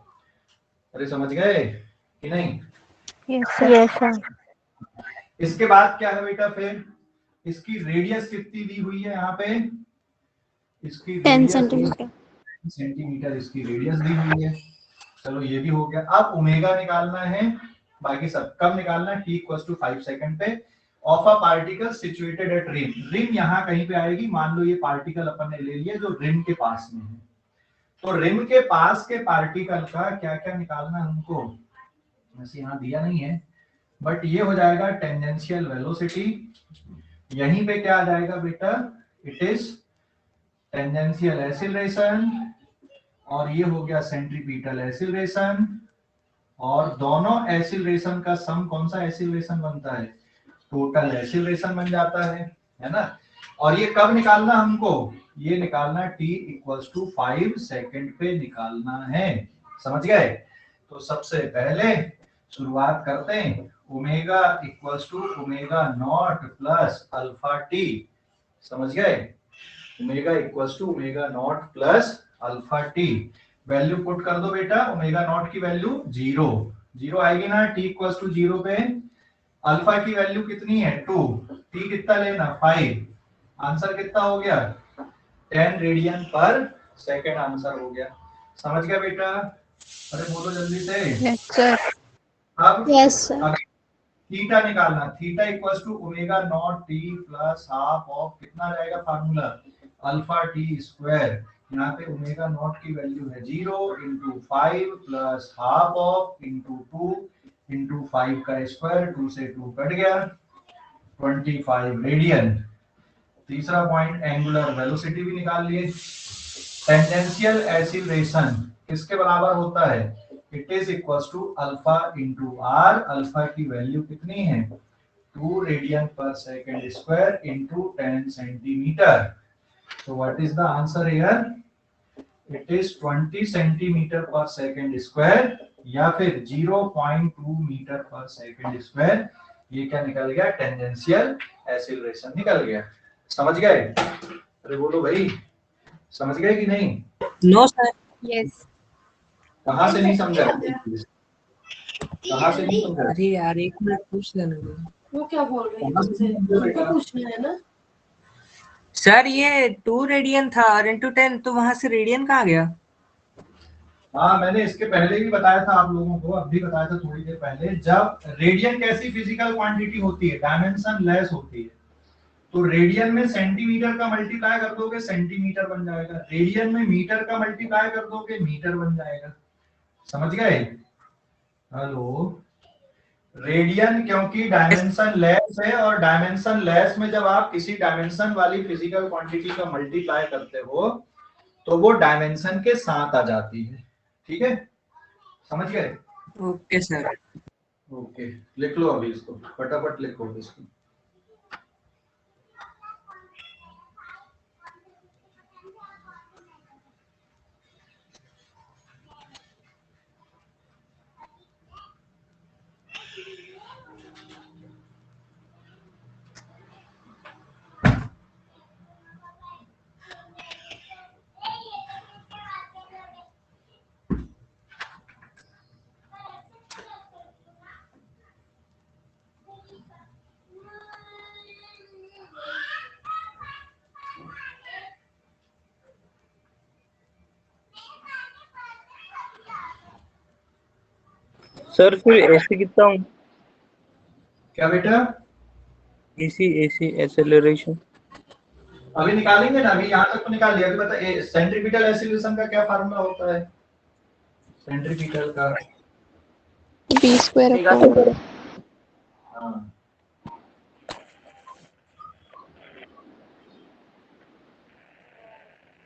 अरे समझ गए कि नहीं? Yes sir. इसके बाद क्या है बेटा फिर? इसकी रेडियस कितनी दी हुई है यहाँ पे? इसकी 10 रेडियस सेंटीमीटर। सेंटीमीटर इसकी रेडियस दी हुई है। चलो ये भी हो गया। अब ओमेगा निकालना है, बाकी सब कब निकालना है? t इक्वल्स टू 5 सेकंड पे of a particle situated at rim. Rim यहाँ कहीं पे आएगी, मान लो ये पार्टिकल अपन ने ले लिया जो रिम के पास में है। तो रिम के पास के पार्टिकल का क्या क्या निकालना है हमको? वैसे यहाँ दिया नहीं है, बट ये हो जाएगा टेंजेंशियल वेलोसिटी। यहीं पे क्या आ जाएगा बेटा? इट इज टेंजेंशियल एक्सीलरेशन, और ये हो गया सेंट्रीपिटल एक्सीलरेशन। और दोनों एक्सीलरेशन का सम कौन सा एक्सीलरेशन बनता है? टोटल एक्सीलरेशन बन जाता है ना? और ये कब निकालना हमको? ये निकालना t इक्वल्स टू 5 सेकंड पे निकालना है। समझ गए? तो सबसे पहले शुरुआत करते हैं, omega equals to omega not plus alpha T. समझ गए? Omega equals to omega not plus alpha T. Value put कर दो बेटा, ओमेगा नॉट की वैल्यू 0 0 आएगी ना, t इक्वल्स टू 0 पे। अल्फा की वैल्यू कितनी है 2, t कितना लेना 5। आंसर कितना हो गया 10 रेडियन पर सेकंड आंसर हो गया। समझ गया बेटा? अरे बोलो जल्दी से। Yes sir. अब यस सर। अगर थीटा निकालना, theta equals to omega not T plus half of कितना रहेगा फार्मूला अल्फा टी स्क्वायर। यहाँ पे ओमेगा नॉट की वैल्यू है 0 into 5 plus half of into 2 into 5 का स्क्वायर, 2 से 2 कट गया, 25 रेडियन। तीसरा पॉइंट एंगुलर वेलोसिटी भी निकाल लिए। टेंजेंशियल एक्सीलरेशन किसके बराबर होता है, it is equals to alpha into R. Alpha की वैल्यू कितनी है 2 radian per second square into 10 centimetre. So what is the answer here? It is 20 centimetre per second square या फिर 0.2 मीटर पर सेकंड स्क्वायर। ये क्या निकल गया, टेंजेंशियल एक्सीलरेशन निकल गया। समझ गए? अरे बोलो भाई, समझ गए कि नहीं? No sir. यस। कहाँ से नहीं समझा, कहाँ से नहीं समझा? अरे यार एक मिनट पूछ लेना दो। वो क्या बोल रहे हैं तुमसे, उनको पूछना है ना। सर ये 2 रेडियन था और इंटू 10, तो वहां से रेडियन कहाँ गया? हाँ मैंने इसके पहले भी बताया था आप लोगों को, अब भी बताया था थोड़ी देर पहले। जब रेडियन कैसी फिजिकल क्वांटिटी होती है, डायमेंशन लेस होती है, तो रेडियन में सेंटीमीटर का मल्टीप्लाई कर दोगे सेंटीमीटर बन जाएगा, रेडियन में मीटर का मल्टीप्लाई कर दोगे मीटर बन जाएगा। समझ गए? हेलो, रेडियन क्योंकि डायमेंशन लेस है, और डायमेंशन लेस में जब आप किसी डायमेंशन वाली फिजिकल क्वांटिटी का मल्टीप्लाई करते हो तो वो डायमेंशन के साथ आ जाती है। ठीक है, समझ गए? Okay sir. ओके, लिख लो अभी इसको, फटाफट लिखो इसको। सर फिर एसी कितना हूँ? क्या बेटा? एसी एक्सेलरेशन अभी निकालेंगे ना, अभी यहाँ तक तो निकाल लिया। अभी बता, सेंट्रीपिटल एक्सीलरेशन का क्या फार्मूला होता है सेंट्रीपिटल का? बी स्क्वायर अपॉन हाँ,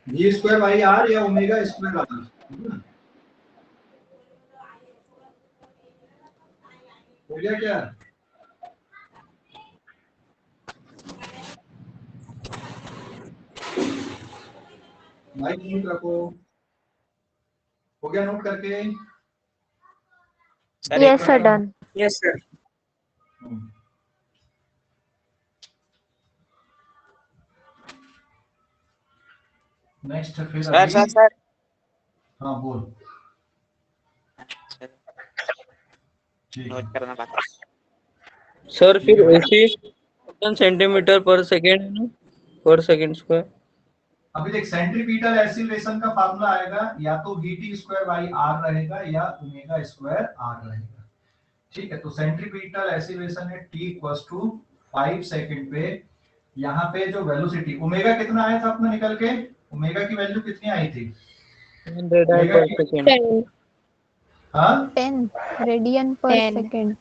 जी स्क्वायर बाई आर या ओमेगा स्क्वायर आर। हो गया क्या? माइक म्यूट रखो। हो गया नोट करके? Yes sir done. Yes sir. Next फिर सर अभी, सर सर हाँ बोल। ठीक है। नोट करना बाकी। सर फिर एसी सेंटीमीटर पर सेकेंड है ना, पर सेकेंड स्क्वायर। अभी देख, सेंट्रीपिटल एक्सीलरेशन का फार्मूला आएगा या तो vt स्क्वायर बाई r रहेगा या ओमेगा स्क्वायर r रहेगा। ठीक है, तो सेंट्रीपिटल एक्सीलरेशन है t इक्वल्स टू 5 सेकंड पे। यहाँ पे जो वेलोसिटी ओमेगा कितना आया था अपना निकल के, ओमेगा की वैल्यू कितनी आई थी? 100 पर सेकेंड। 10 हाँ 10 रेडियन पर 10 सेकंड।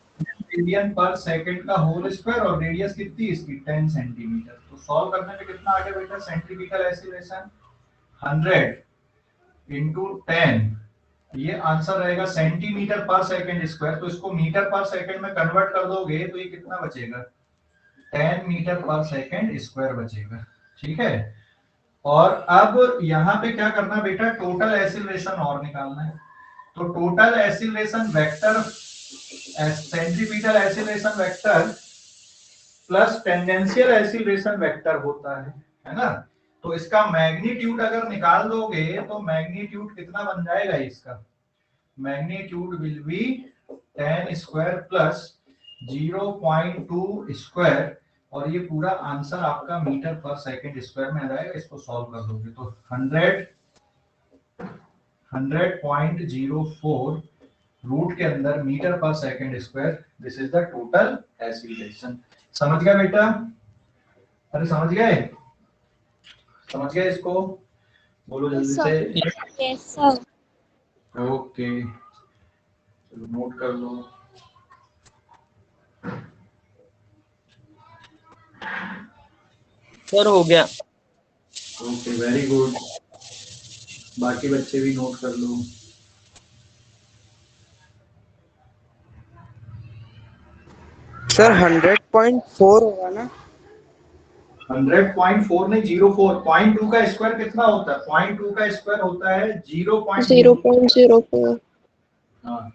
रेडियन पर सेकंड का होल स्क्वायर, और रेडियस कितनी इसकी 10 सेंटीमीटर। तो सॉल्व करने पे कितना आ गया बेटा सेंट्रीपिटल एक्सीलरेशन 100 इंटू 10, ये आंसर रहेगा सेंटीमीटर पर सेकंड स्क्वायर। तो इसको मीटर पर सेकंड में कन्वर्ट कर दोगे तो ये कितना बचेगा 10 मीटर पर सेकंड स्क्वायर बचेगा। ठीक है, और अब यहाँ पे क्या करना बेटा, टोटल एक्सीलरेशन और निकालना है। तो total acceleration vector, centripetal acceleration vector plus tangential acceleration vector होता है ना। तो इसका मैग्नीट्यूड अगर निकाल दोगे तो मैग्नीट्यूड कितना बन जाएगा इसका, magnitude will be 10 square plus 0.2 square, और ये पूरा आंसर आपका मीटर पर सेकंड स्क्वायर में आ जाएगा। इसको सॉल्व कर दोगे तो 100.04 रूट के अंदर मीटर पर second square, this is the total acceleration. समझ गया बेटा? अरे समझ गए, समझ गए इसको? बोलो जल्दी से। Yes sir. ओके, चलो नोट कर लो। सर हो गया। Okay, very good. बाकी बच्चे भी नोट कर लो। सर 100.4 होगा ना? 100.4 नहीं, 04। 0.2 का स्क्वायर कितना होता है? 0.2 का स्क्वायर होता है 0.04। हाँ,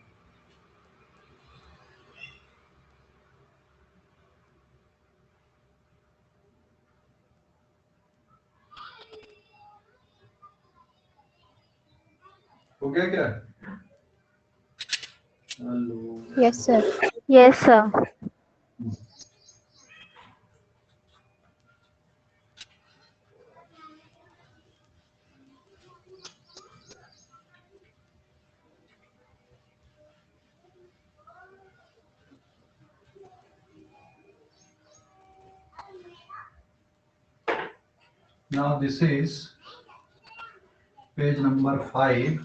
हो गया क्या? Hello, yes sir. Yes sir. now this is page number 5।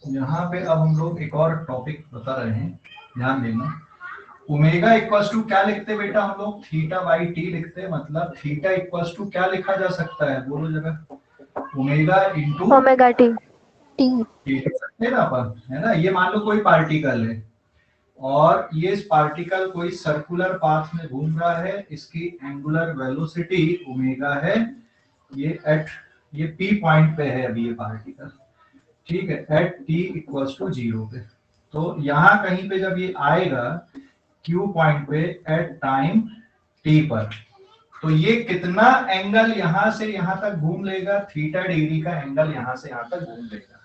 यहाँ पे अब हम लोग एक और टॉपिक बता रहे हैं, ध्यान देना। ओमेगा इक्वल्स टू क्या लिखते हैं बेटा हम लोग? थीटा बाई टी लिखते हैं। मतलब थीटा इक्वल्स टू क्या लिखा जा सकता है, बोलो जरा? Omega into omega T. T लिख सकते हैं ना अपन, है ना। ये मान लो कोई पार्टिकल है और ये पार्टिकल कोई सर्कुलर पाथ में घूम रहा है, इसकी एंगुलर वेलोसिटी ओमेगा है, ये पी पॉइंट पे है अभी ये पार्टिकल, ठीक है, एट टी इक्वल्स टू 0 पे। तो यहाँ कहीं पे जब ये आएगा क्यू पॉइंट पे एट टाइम टी पर, तो ये कितना एंगल यहां से यहां तक घूम लेगा? थीटा डिग्री का एंगल यहां से यहां तक घूम लेगा।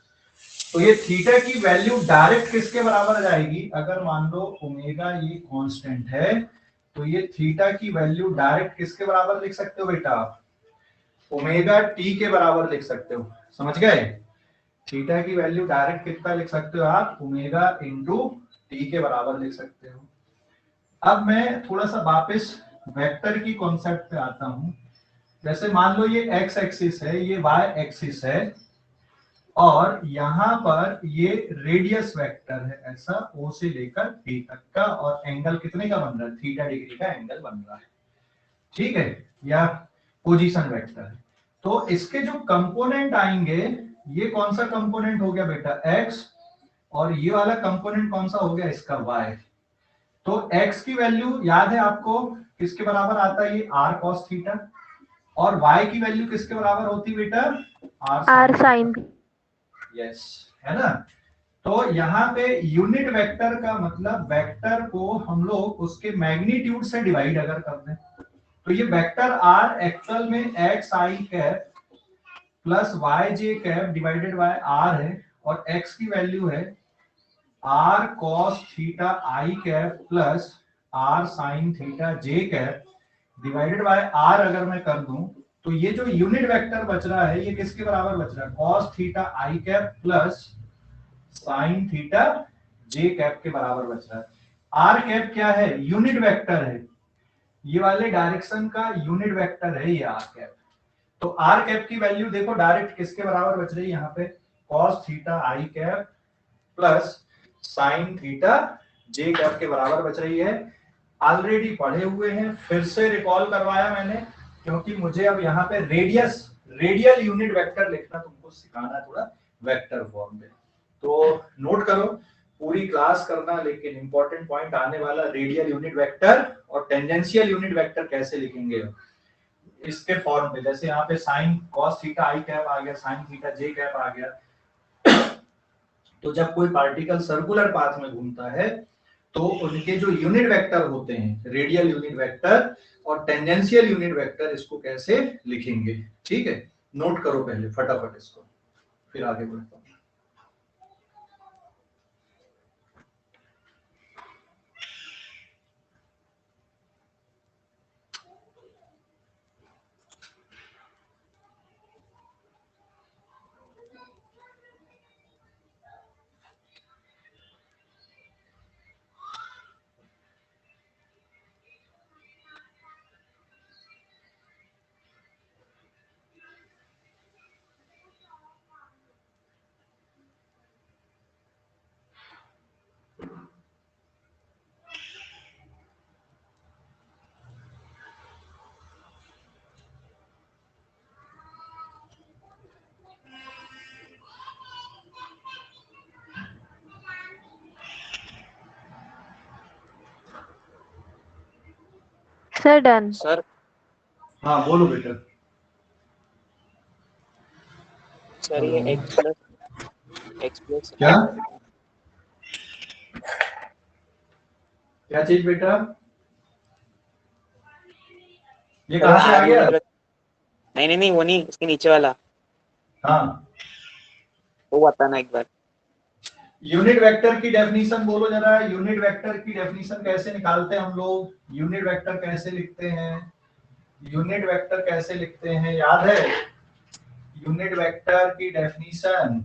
तो ये थीटा की वैल्यू डायरेक्ट किसके बराबर जाएगी? अगर मान लो ओमेगा ये कांस्टेंट है तो ये थीटा की वैल्यू डायरेक्ट किसके बराबर लिख सकते हो बेटा आप? ओमेगा टी के बराबर लिख सकते हो। समझ गए? थीटा की वैल्यू डायरेक्ट कितना लिख सकते हो आप? ओमेगा इंटू टी के बराबर लिख सकते हो। अब मैं थोड़ा सा वापस वेक्टर की कॉन्सेप्ट पे आता हूं। जैसे मान लो ये एक्स एक्सिस है, ये वाई एक्सिस है, और यहां पर ये रेडियस वेक्टर है, ऐसा ओ से लेकर टी तक का, और एंगल कितने का बन रहा है? थीटा डिग्री का एंगल बन रहा है, ठीक है, या पोजीशन वेक्टर है। तो इसके जो कंपोनेंट आएंगे, ये कौन सा कंपोनेंट हो गया बेटा? एक्स, और ये वाला कंपोनेंट कौन सा हो गया? इसका वाई। तो x की वैल्यू याद है आपको किसके बराबर आता है? ये r cos थीटा। और y की वैल्यू किसके बराबर होती है बेटा? Are sign. यस, है ना। तो यहाँ पे यूनिट वेक्टर का मतलब वेक्टर को हम लोग उसके मैग्नीट्यूड से डिवाइड अगर कर दें, तो ये वेक्टर r एक्चुअल में x i cap plus y j cap divided by r है, और x की वैल्यू है r cos theta i cap plus r sin theta j cap divided by r अगर मैं कर दूं, तो ये जो यूनिट वेक्टर बच रहा है ये किसके बराबर बच रहा है? cos theta i cap plus sin theta j cap के बराबर बच रहा है। r कैप क्या है? यूनिट वेक्टर है, ये वाले डायरेक्शन का यूनिट वेक्टर है ये r कैप। तो r कैप की वैल्यू देखो डायरेक्ट किसके बराबर बच रही है यहाँ पे? cos theta i cap plus sine theta J cap के बराबर बच रही है। ऑलरेडी पढ़े हुए हैं, फिर से रिकॉल करवाया मैंने, क्योंकि मुझे अब यहाँ पे रेडियल यूनिट वेक्टर लिखना तुमको सिखाना थोड़ा वेक्टर फॉर्म में। तो नोट करो, पूरी क्लास करना, लेकिन इंपॉर्टेंट पॉइंट आने वाला, रेडियल यूनिट वेक्टर और टेंजेंशियल यूनिट वेक्टर कैसे लिखेंगे। इसके फॉर्म पे, जैसे यहाँ पे साइन कॉस थीटा आई कैप आ गया, साइन थीटा जे कैप आ गया। तो जब कोई पार्टिकल सर्कुलर पाथ में घूमता है तो उनके जो यूनिट वेक्टर होते हैं, रेडियल यूनिट वेक्टर और टेंजेंशियल यूनिट वेक्टर, इसको कैसे लिखेंगे, ठीक है। नोट करो पहले फटाफट इसको, फिर आगे बढ़ता हूं। Sir done. सर हाँ बोलो बेटा। सर ये एक्स प्लस क्या क्या चीज बेटा, ये कहाँ से आ गया? नहीं नहीं वो नहीं, इसके नीचे वाला हाँ, वो बताना एक बार। यूनिट वेक्टर की डेफिनेशन बोलो जरा। यूनिट वेक्टर की डेफिनेशन कैसे निकालते हैं हम लोग? यूनिट वेक्टर कैसे लिखते हैं? यूनिट वेक्टर कैसे लिखते हैं, याद है? यूनिट वेक्टर की डेफिनेशन,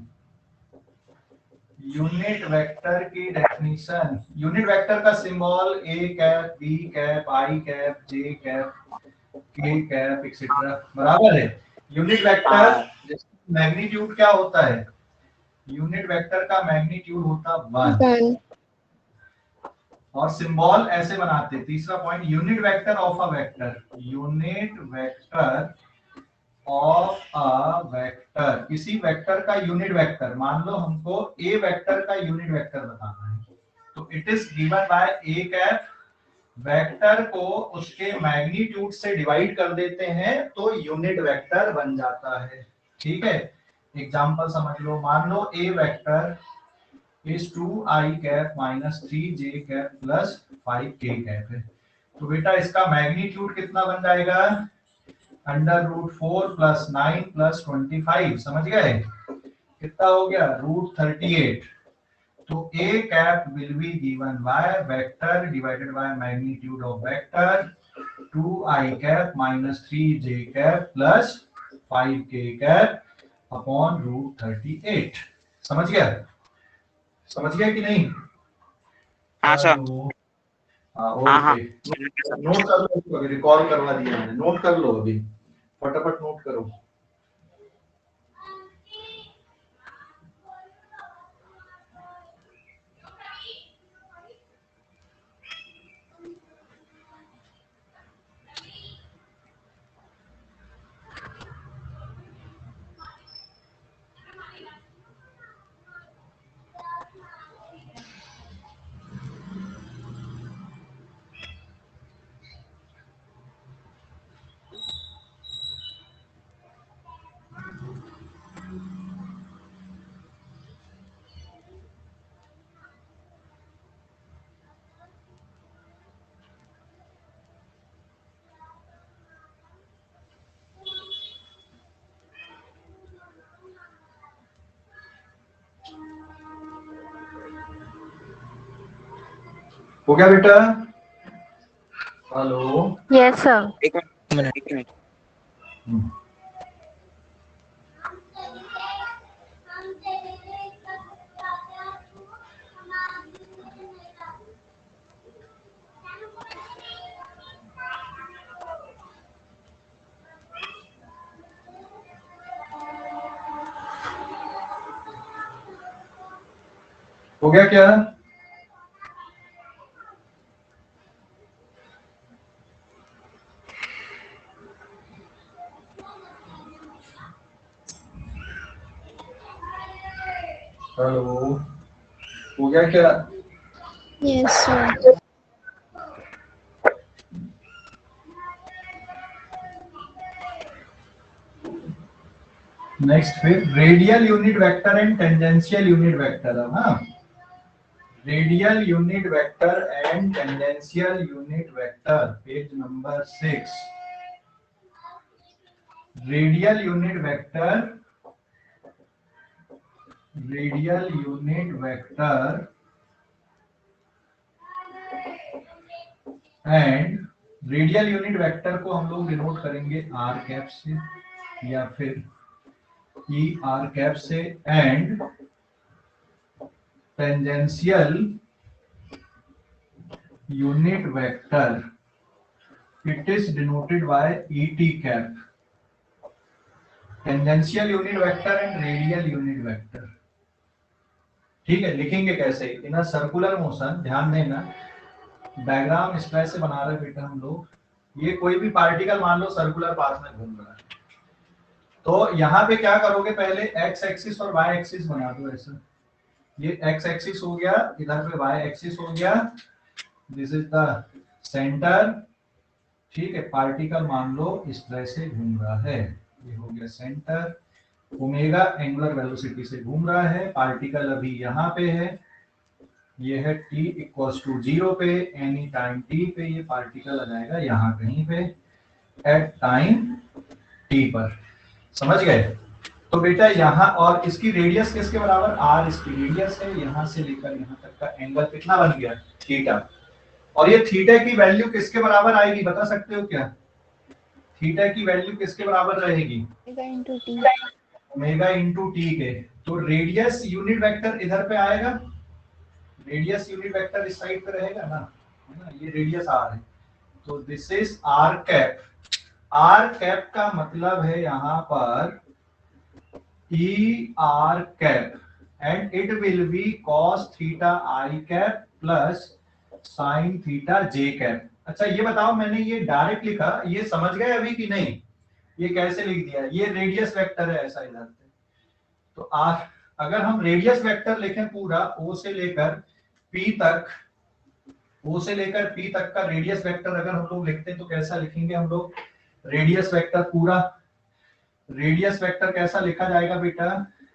यूनिट वेक्टर की डेफिनेशन, यूनिट वेक्टर का symbol A cap, B cap, I cap, J cap, के कैप एक्सेट्रा, बराबर है। यूनिट वेक्टर मैग्नीट्यूड क्या होता है? यूनिट वेक्टर का मैग्नीट्यूड होता 1 और सिंबल ऐसे बनाते। तीसरा point, unit vector of a vector, unit vector of a vector, किसी वेक्टर का यूनिट वेक्टर। मान लो हमको ए वेक्टर का यूनिट वेक्टर बताना है, तो it is given by A cap. Vector को उसके मैग्नीट्यूड से डिवाइड कर देते हैं तो यूनिट वेक्टर बन जाता है, ठीक है। एग्जांपल समझ लो, मान लो a vector is 2i cap minus 3j cap plus 5k cap है, तो बेटा इसका मैग्नीट्यूड कितना बन जाएगा? √4 प्लस 9 प्लस 25, समझ गए? कितना हो गया? √38। तो a cap will be given by vector divided by magnitude of vector 2i cap minus 3j cap plus 5k cap upon √38। समझ गया? समझ गया कि नहीं? हाँ सर। हाँ हाँ ओके। नोट कर लो, अभी रिकॉल करवा दिया मैंने, नोट कर लो अभी, फटाफट नोट करो। हो गया बेटा? हेलो? Yes sir. एक मिनट। हो गया क्या? हेलो? हो गया क्या? Yes sir. नेक्स्ट फिर radial unit vector and tangential unit vector. अब हाँ, radial unit vector and tangential unit vector, page number 6। Radial unit vector, radial unit vector and radial unit vector को हम लोग डिनोट करेंगे आर कैप से या फिर ई आर कैप से, and tangential unit vector it is denoted by E T cap. Tangential unit vector and radial unit vector, ठीक है। लिखेंगे कैसे? इन अ सर्कुलर मोशन, ध्यान देना, डायग्राम इस तरह से बना रहे बेटा हम लोग। ये कोई भी पार्टिकल मान लो सर्कुलर पाथ में घूम रहा है, तो यहाँ पे क्या करोगे, पहले एक्स एक्सिस और वाई एक्सिस बना दो ऐसा। ये एक्स एक्सिस हो गया, इधर पे वाई एक्सिस हो गया, दिस इज द सेंटर, ठीक है। पार्टिकल मान लो इस तरह से घूम रहा है, ये हो गया सेंटर, ओमेगा एंगुलर वेलोसिटी से घूम रहा है, पार्टिकल अभी यहाँ पे है, ये है t इक्वल्स टू 0 पे, एनी टाइम t पे ये पार्टिकल आ जाएगा यहाँ कहीं पे एट टाइम t पर, समझ गए? तो बेटा यहाँ, और इसकी रेडियस किसके बराबर, r इसकी रेडियस है, यहाँ से लेकर यहाँ तक का एंगल कितना बन गया, थीटा। और ये थीटा की वैल्यू किसके बराबर आएगी, बता सकते हो क्या? थीटा की वैल्यू किसके बराबर रहेगी, ओमेगा इंटू टी के। तो रेडियस यूनिट वेक्टर इधर पे आएगा, रेडियस यूनिट वेक्टर इस साइड पे रहेगा ना, है ना, ये रेडियस r है, तो this is r cap. r cap का मतलब है यहाँ पर e r cap, and it will B cos theta i cap plus sin theta j cap. अच्छा ये बताओ, मैंने ये डायरेक्ट लिखा, ये समझ गए अभी कि नहीं? ये कैसे लिख दिया? ये रेडियस वेक्टर है ऐसा इधर पे, तो अगर हम रेडियस वेक्टर लिखें पूरा O से लेकर P तक, O से लेकर P तक का रेडियस वेक्टर अगर हम लोग लिखते हैं तो कैसा लिखेंगे हम लोग? रेडियस वेक्टर पूरा, रेडियस वेक्टर कैसा लिखा जाएगा बेटा,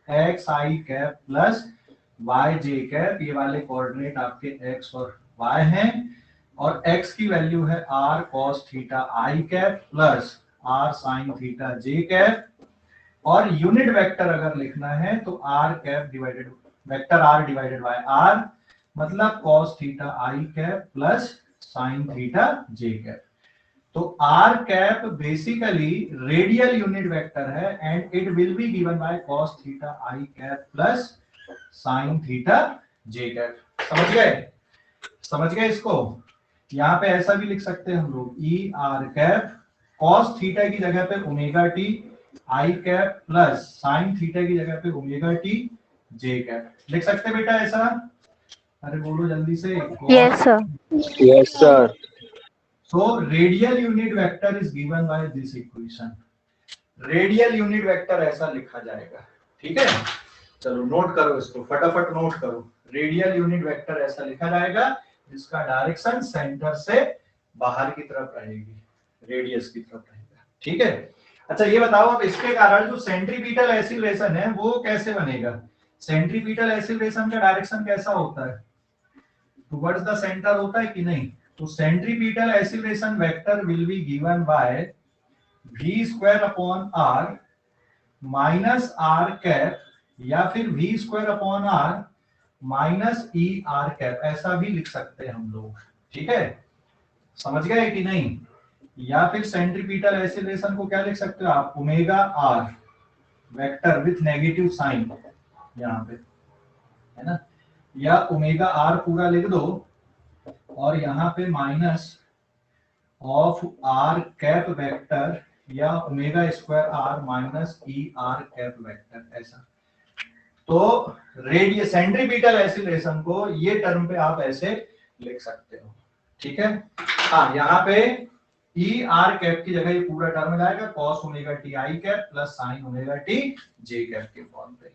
एक्स आई कैप प्लस वाई जे कैप, ये वाले कोऑर्डिनेट आपके एक्स और वाई हैं, और x की वैल्यू है r cos theta i cap plus r sin theta j cap, और यूनिट वेक्टर अगर लिखना है तो r cap divided vector r divided by r, मतलब cos theta i cap plus sin theta j cap. तो r cap basically radial unit vector है, and it will be given by cos theta i cap plus sin theta j cap. समझ गए? समझ गए इसको? यहाँ पे ऐसा भी लिख सकते हैं हम लोग, ई आर कैप cos थीटा की जगह पे omega T I cap plus sine theta की जगह पे ओमेगा टी जे कैप, लिख सकते हैं बेटा ऐसा? अरे बोलो जल्दी से। Yes sir. Yes, sir. So radial unit vector is given by this equation, radial unit vector ऐसा लिखा जाएगा, ठीक है। चलो नोट करो इसको, फटाफट नोट करो, रेडियल यूनिट वेक्टर ऐसा लिखा जाएगा जिसका डायरेक्शन सेंटर से बाहर की तरफ रहेगी, रेडियस की तरफ रहेगा, ठीक है। अच्छा ये बताओ, अब इसके कारण जो सेंट्रीपिटल एक्सीलरेशन है वो कैसे बनेगा? सेंट्रीपिटल एक्सीलरेशन का डायरेक्शन कैसा होता है, टुवर्ड्स द सेंटर होता है कि नहीं? तो centripetal acceleration vector will be given bye v square upon r minus r cap, या फिर v square upon r minus E R cap, ऐसा भी लिख सकते हैं हम लोग, ठीक है। समझ गए कि नहीं? या फिर सेंट्रीपिटल एक्सीलरेशन को क्या लिख सकते हो आप, omega R vector with negative sign यहाँ पे, है ना, या ओमेगा आर पूरा लिख दो, और यहाँ पे minus of R cap vector, या omega square R minus E R cap vector, ऐसा। तो रेडियस सेंट्रीपिटल एक्सीलरेशन को ये टर्म पे आप ऐसे लिख सकते हो, ठीक है। हाँ यहाँ पे ई आर कैप की जगह ये पूरा टर्म जाएगा cos omega T I cap plus sin omega T J cap के फॉर्म पे।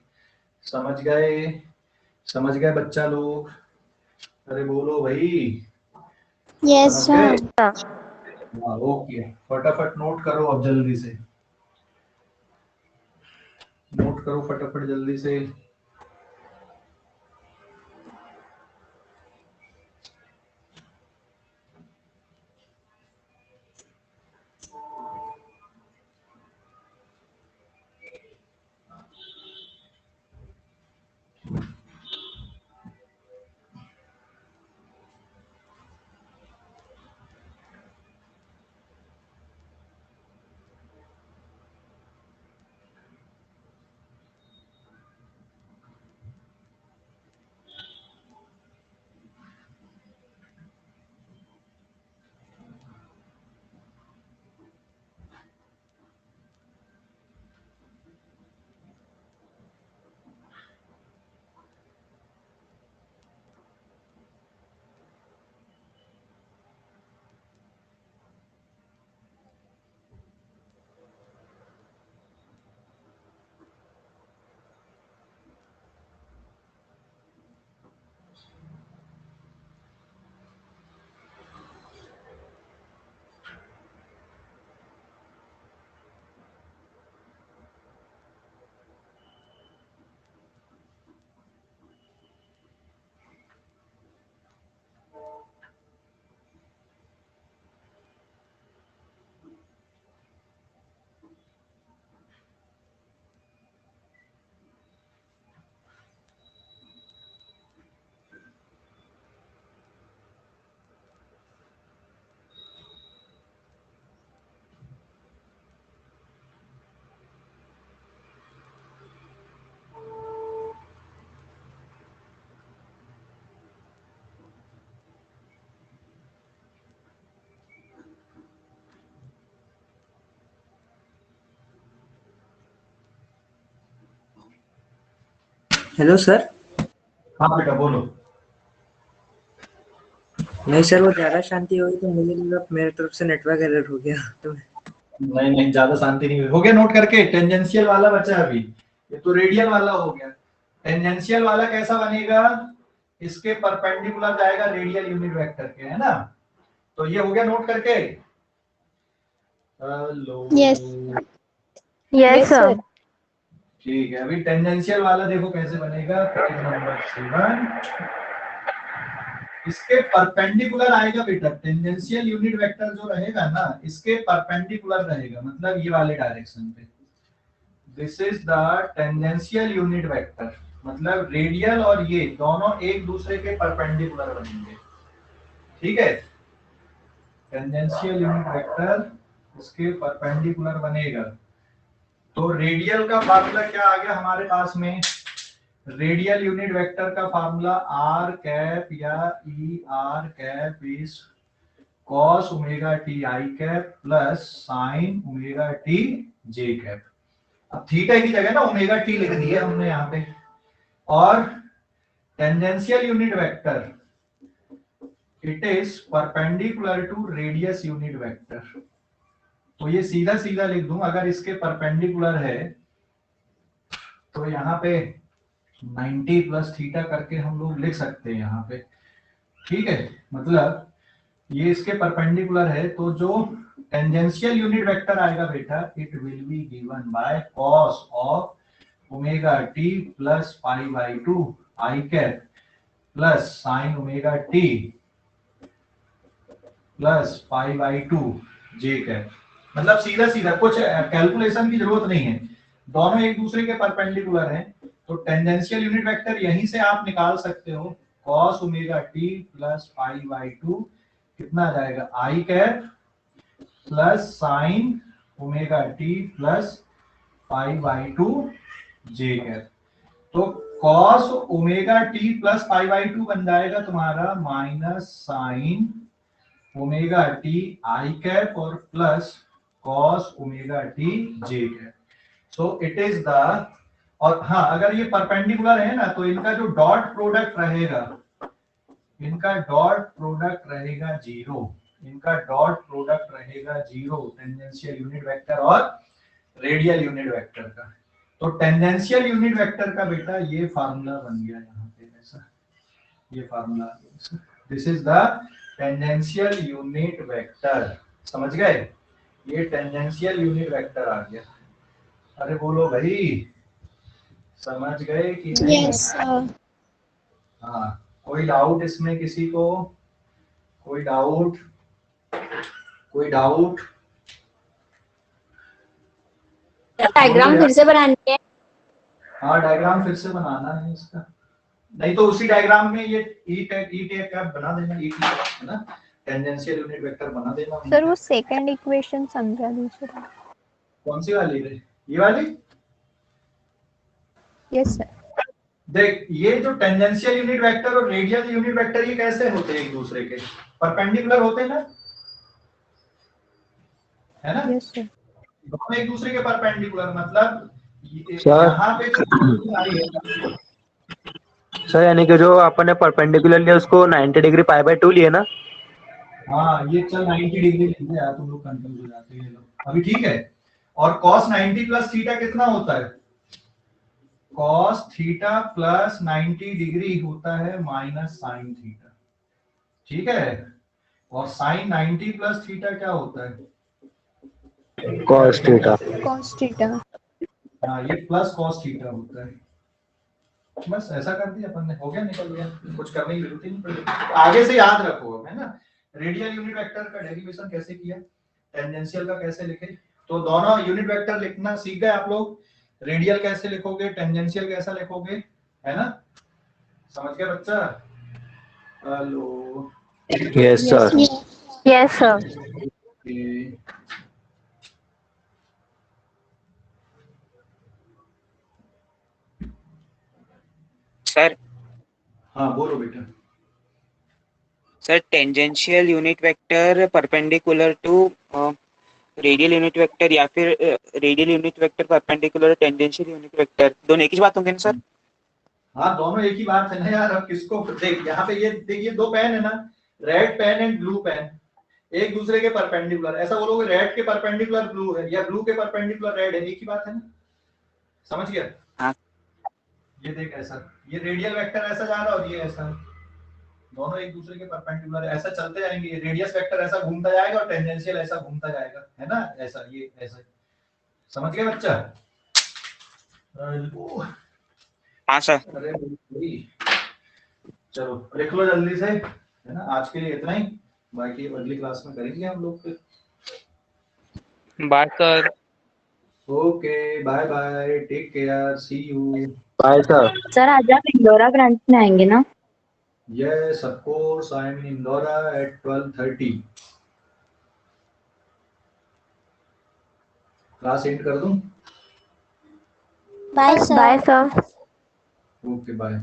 समझ गए? समझ गए बच्चा लोग? अरे बोलो भाई। Yes sir. ओके, फटाफट नोट करो अब जल्दी से। नोट करो फटाफट जल्दी से। Hello sir. हाँ बेटा बोलो। नहीं सर, वो ज्यादा शांति हो गई तो मुझे लगा मेरे तरफ से नेटवर्क एरर हो गया तो नहीं नहीं, ज्यादा शांति नहीं हुई। हो गया नोट करके? टेंजेंशियल वाला बचा अभी, ये तो रेडियल वाला हो गया। टेंजेंशियल वाला कैसा बनेगा? इसके परपेंडिकुलर जाएगा रेडियल यूनिट वेक्टर के, है ना? तो ये हो गया नोट करके। Hello yes yes sir. ठीक है, अभी टेंजेंशियल वाला देखो कैसे बनेगा। पेज नंबर 7, इसके परपेंडिकुलर आएगा बेटा। टेंजेंशियल यूनिट वेक्टर जो रहेगा ना, इसके परपेंडिकुलर रहेगा, मतलब ये वाले डायरेक्शन पे। This is the tangential unit vector, मतलब रेडियल और ये दोनों एक दूसरे के परपेंडिकुलर बनेंगे। ठीक है, टेंजेंशियल यूनिट वेक्टर इसके परपेंडिकुलर बनेगा। तो रेडियल का फार्मूला क्या आ गया हमारे पास में? रेडियल यूनिट वेक्टर का फार्मूला आर कैप या ई R cap is cos omega T I cap plus sine omega T J cap. अब थीटा की जगह ना ओमेगा टी लिख दिया हमने यहाँ पे। और tangential unit vector it is perpendicular to radius unit vector. तो ये सीधा सीधा लिख दूं, अगर इसके परपेंडिकुलर है तो यहाँ पे 90 प्लस थीटा करके हम लोग लिख सकते हैं यहाँ पे। ठीक है, मतलब ये इसके परपेंडिकुलर है, तो जो टेंजेंशियल यूनिट वेक्टर आएगा बेटा, it will be given by cos of omega T plus pi by 2 I cap plus sine omega T plus pi by 2 J cap. मतलब सीधा सीधा, कुछ कैलकुलेशन की जरूरत नहीं है, दोनों एक दूसरे के परपेंडिकुलर हैं। तो टेंजेंशियल यूनिट वेक्टर यहीं से आप निकाल सकते हो। Cos omega T plus pi by 2 कितना आ जाएगा? I cap plus sine omega T plus pi by 2 J cap. तो cos omega T plus pi by 2 बन जाएगा तुम्हारा minus sine omega T I cap और plus cos omega T J cap. So it is the, और हाँ अगर ये परपेंडिकुलर है ना, तो इनका जो डॉट प्रोडक्ट रहेगा, इनका डॉट प्रोडक्ट रहेगा जीरो। इनका डॉट प्रोडक्ट रहेगा जीरो, टेंजेंशियल यूनिट वेक्टर और रेडियल यूनिट वेक्टर का। तो टेंजेंशियल यूनिट वेक्टर का बेटा ये फार्मूला बन गया यहाँ पे ऐसा, ये formula. This is the tangential unit vector. समझ गए? ये टेंजेंशियल यूनिट वेक्टर आ गया। अरे बोलो भाई। समझ गए कि नहीं? Yes sir. हाँ, कोई डाउट इसमें किसी को? कोई डाउट? कोई डाउट? डायग्राम फिर से बनानी है। हाँ, डायग्राम फिर से बनाना है इसका। नहीं तो उसी डायग्राम में ये ई टैग बना देना, ई है ना, टेंजेंशियल यूनिट वेक्टर बना देना। सर वो सेकंड इक्वेशन समझा दीजिए। कौन सी वाली रे? ये वाली? Yes sir. देख, ये जो टेंजेंशियल यूनिट वेक्टर और रेडियल यूनिट वेक्टर ये कैसे होते हैं? एक दूसरे के परपेंडिकुलर होते हैं ना, है ना? Yes sir. दोनों एक दूसरे के परपेंडिकुलर, मतलब सर। यहाँ पे जो आई है सर यानी कि जो अपन ने परपेंडिकुलर लिया उसको 90 डिग्री पाई बाय 2 लिए ना? हाँ, ये चल 90 डिग्री लिख यार, तुम लोग कंफ्यूज हो जाते हैं लोग। अभी ठीक है। और cos 90 प्लस थीटा कितना होता है? cos थीटा प्लस 90 डिग्री होता है माइनस साइन थीटा, ठीक है? और साइन 90 प्लस थीटा क्या होता है? cos theta. cos theta. हाँ, ये प्लस cos थीटा होता है। बस ऐसा कर दिया अपन ने, हो गया, निकल गया, कुछ करने की जरूरत ही नहीं पड़ी। आगे से याद रखो, है ना? रेडियल यूनिट वेक्टर का डेरिवेशन कैसे किया, टेंजेंशियल का कैसे लिखे, तो दोनों यूनिट वेक्टर लिखना सीख गए आप लोग। रेडियल कैसे लिखोगे, टेंजेंशियल कैसा लिखोगे, है ना? समझ गए बच्चा? Hello. Yes sir. Yes sir. Sir हाँ बोलो बेटा। Sir tangential unit vector perpendicular to radial unit vector या फिर radial unit vector perpendicular tangential unit vector, दोनों एक ही बात होंगे ना सर? हाँ, दोनों एक ही बात है ना यार। अब किसको देख, यहाँ पे ये देखिए दो पेन है ना, red pen and blue pen, एक दूसरे के परपेंडिकुलर। ऐसा बोलोगे रेड के परपेंडिकुलर ब्लू है या ब्लू के परपेंडिकुलर रेड है, एक ही बात है ना? समझ गया? हाँ। ये देख, ऐसा ये रेडियल वेक्टर ऐसा जा रहा और ये ऐसा, दोनों एक दूसरे के परपेंडिकुलर ऐसा चलते जाएंगे। रेडियस वेक्टर ऐसा घूमता जाएगा और टेंजेंशियल ऐसा घूमता जाएगा, है ना? ऐसा, ये ऐसा। समझ गए बच्चा? हाँ सर। अरे चलो लिख लो जल्दी से, है ना? आज के लिए इतना ही, बाकी अगली क्लास में करेंगे हम लोग फिर। Bye sir. Okay, bye bye, take care, see you. Bye sir. Sir आज आप इंदौरा ब्रांच में आएंगे ना? Yes of course, I am in Indaura at 12:30। Class end कर दूं? Bye sir. Okay bye.